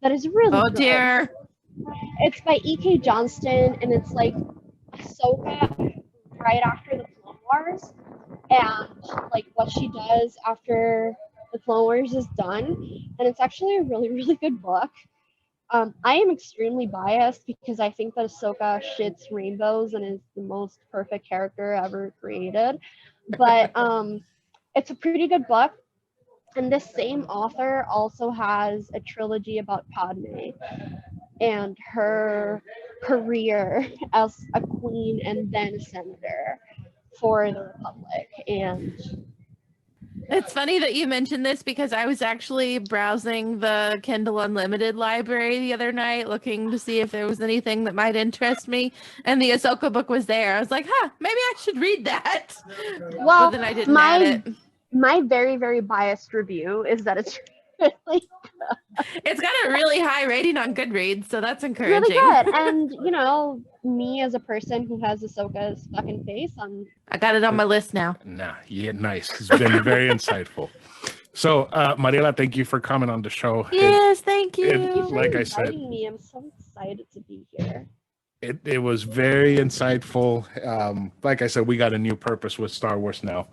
that is really Oh good. dear. It's by E.K. Johnston, and it's like Ahsoka right after the Clone Wars, and like what she does after the Clone Wars is done. And it's actually a really, really good book. I am extremely biased because I think that Ahsoka shits rainbows and is the most perfect character ever created. But it's a pretty good book. And this same author also has a trilogy about Padme and her career as a queen and then a senator for the Republic. And It's funny that you mentioned this because I was actually browsing the Kindle Unlimited library the other night looking to see if there was anything that might interest me. And the Ahsoka book was there. I was like, maybe I should read that. well, But then I didn't add it. my very, very biased review is that it's really It's got a really high rating on Goodreads, so that's encouraging. really good. And, you know, me as a person who has Ahsoka's fucking face on. I got it on my list now. Nah, yeah, nice. It's been very insightful. So, Mariela, thank you for coming on the show. Yes, thank you. Thank you for Like I said, inviting me. I'm so excited to be here. It was very insightful. Like I said, we got a new purpose with Star Wars now.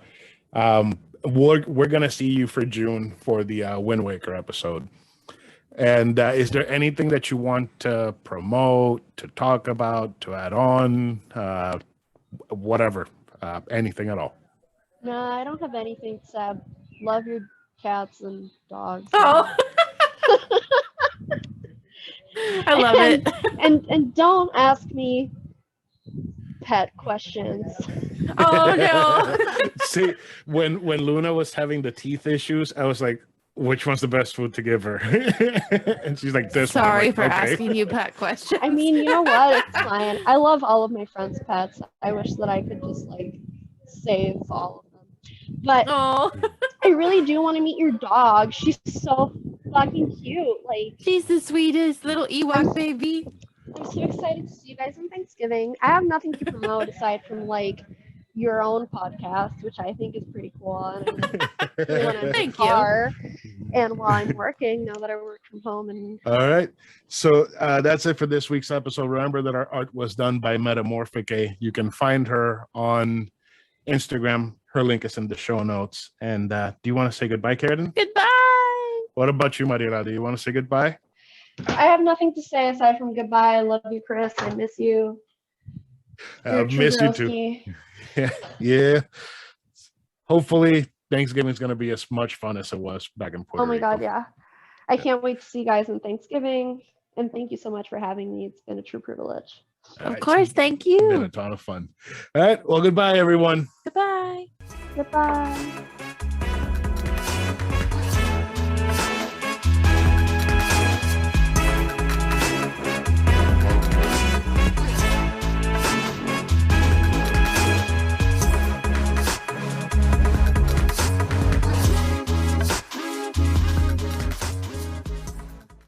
We're gonna see you for June for the Wind Waker episode. And is there anything that you want to promote, to talk about, to add on, whatever, anything at all? No, I don't have anything except love your cats and dogs. Oh. I love it. And don't ask me pet questions. Oh no. See, when Luna was having the teeth issues, I was like, which one's the best food to give her? And she's like, this one. Sorry like, for okay. asking you pet questions. I mean, you know what? It's fine. I love all of my friends' pets. I wish that I could just like save all of them. But Oh, I really do want to meet your dog. She's so fucking cute. Like, she's the sweetest little Ewok baby. I'm so excited to see you guys on Thanksgiving. I have nothing to promote aside from like your own podcast, which I think is pretty cool. And I really want to Thank you. car and while I'm working, now that I work from home. And All right. So that's it for this week's episode. Remember that our art was done by Metamorphic. You can find her on Instagram. Her link is in the show notes. And do you want to say goodbye, Karradyne? Goodbye. What about you, Mariela? Do you want to say goodbye? I have nothing to say aside from goodbye. I love you, Chris. I miss you. I miss you too. Yeah. Hopefully Thanksgiving is going to be as much fun as it was back in Puerto Rico. Oh my God, yeah. I can't wait to see you guys on Thanksgiving. And thank you so much for having me. It's been a true privilege. Of course, thank It's been you. a ton of fun. All right. Well, goodbye, everyone. Goodbye. Goodbye.